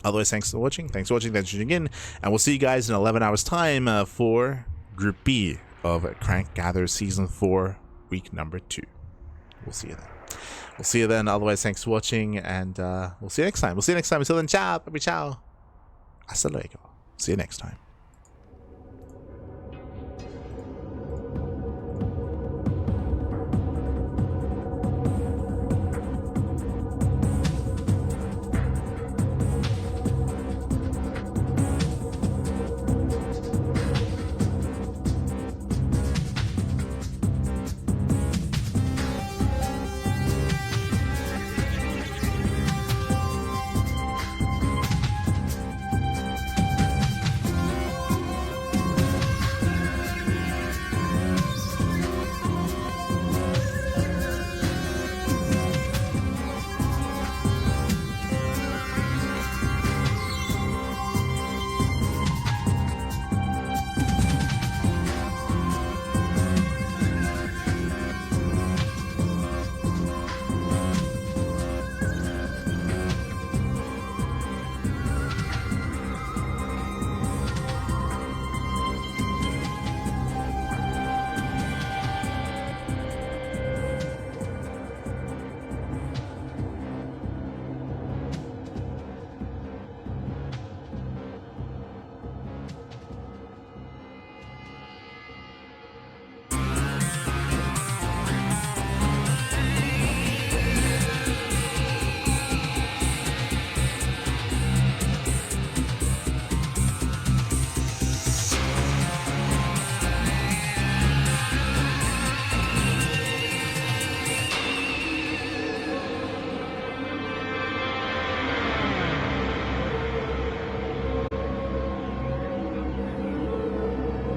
Otherwise, thanks for watching, thanks for tuning in, and we'll see you guys in 11 hours time for Group B of Crank Gathers Season 4, week number 2. We'll see you then. Otherwise, thanks for watching, and we'll see you next time. Until then, ciao, baby, ciao. Hasta luego. See you next time.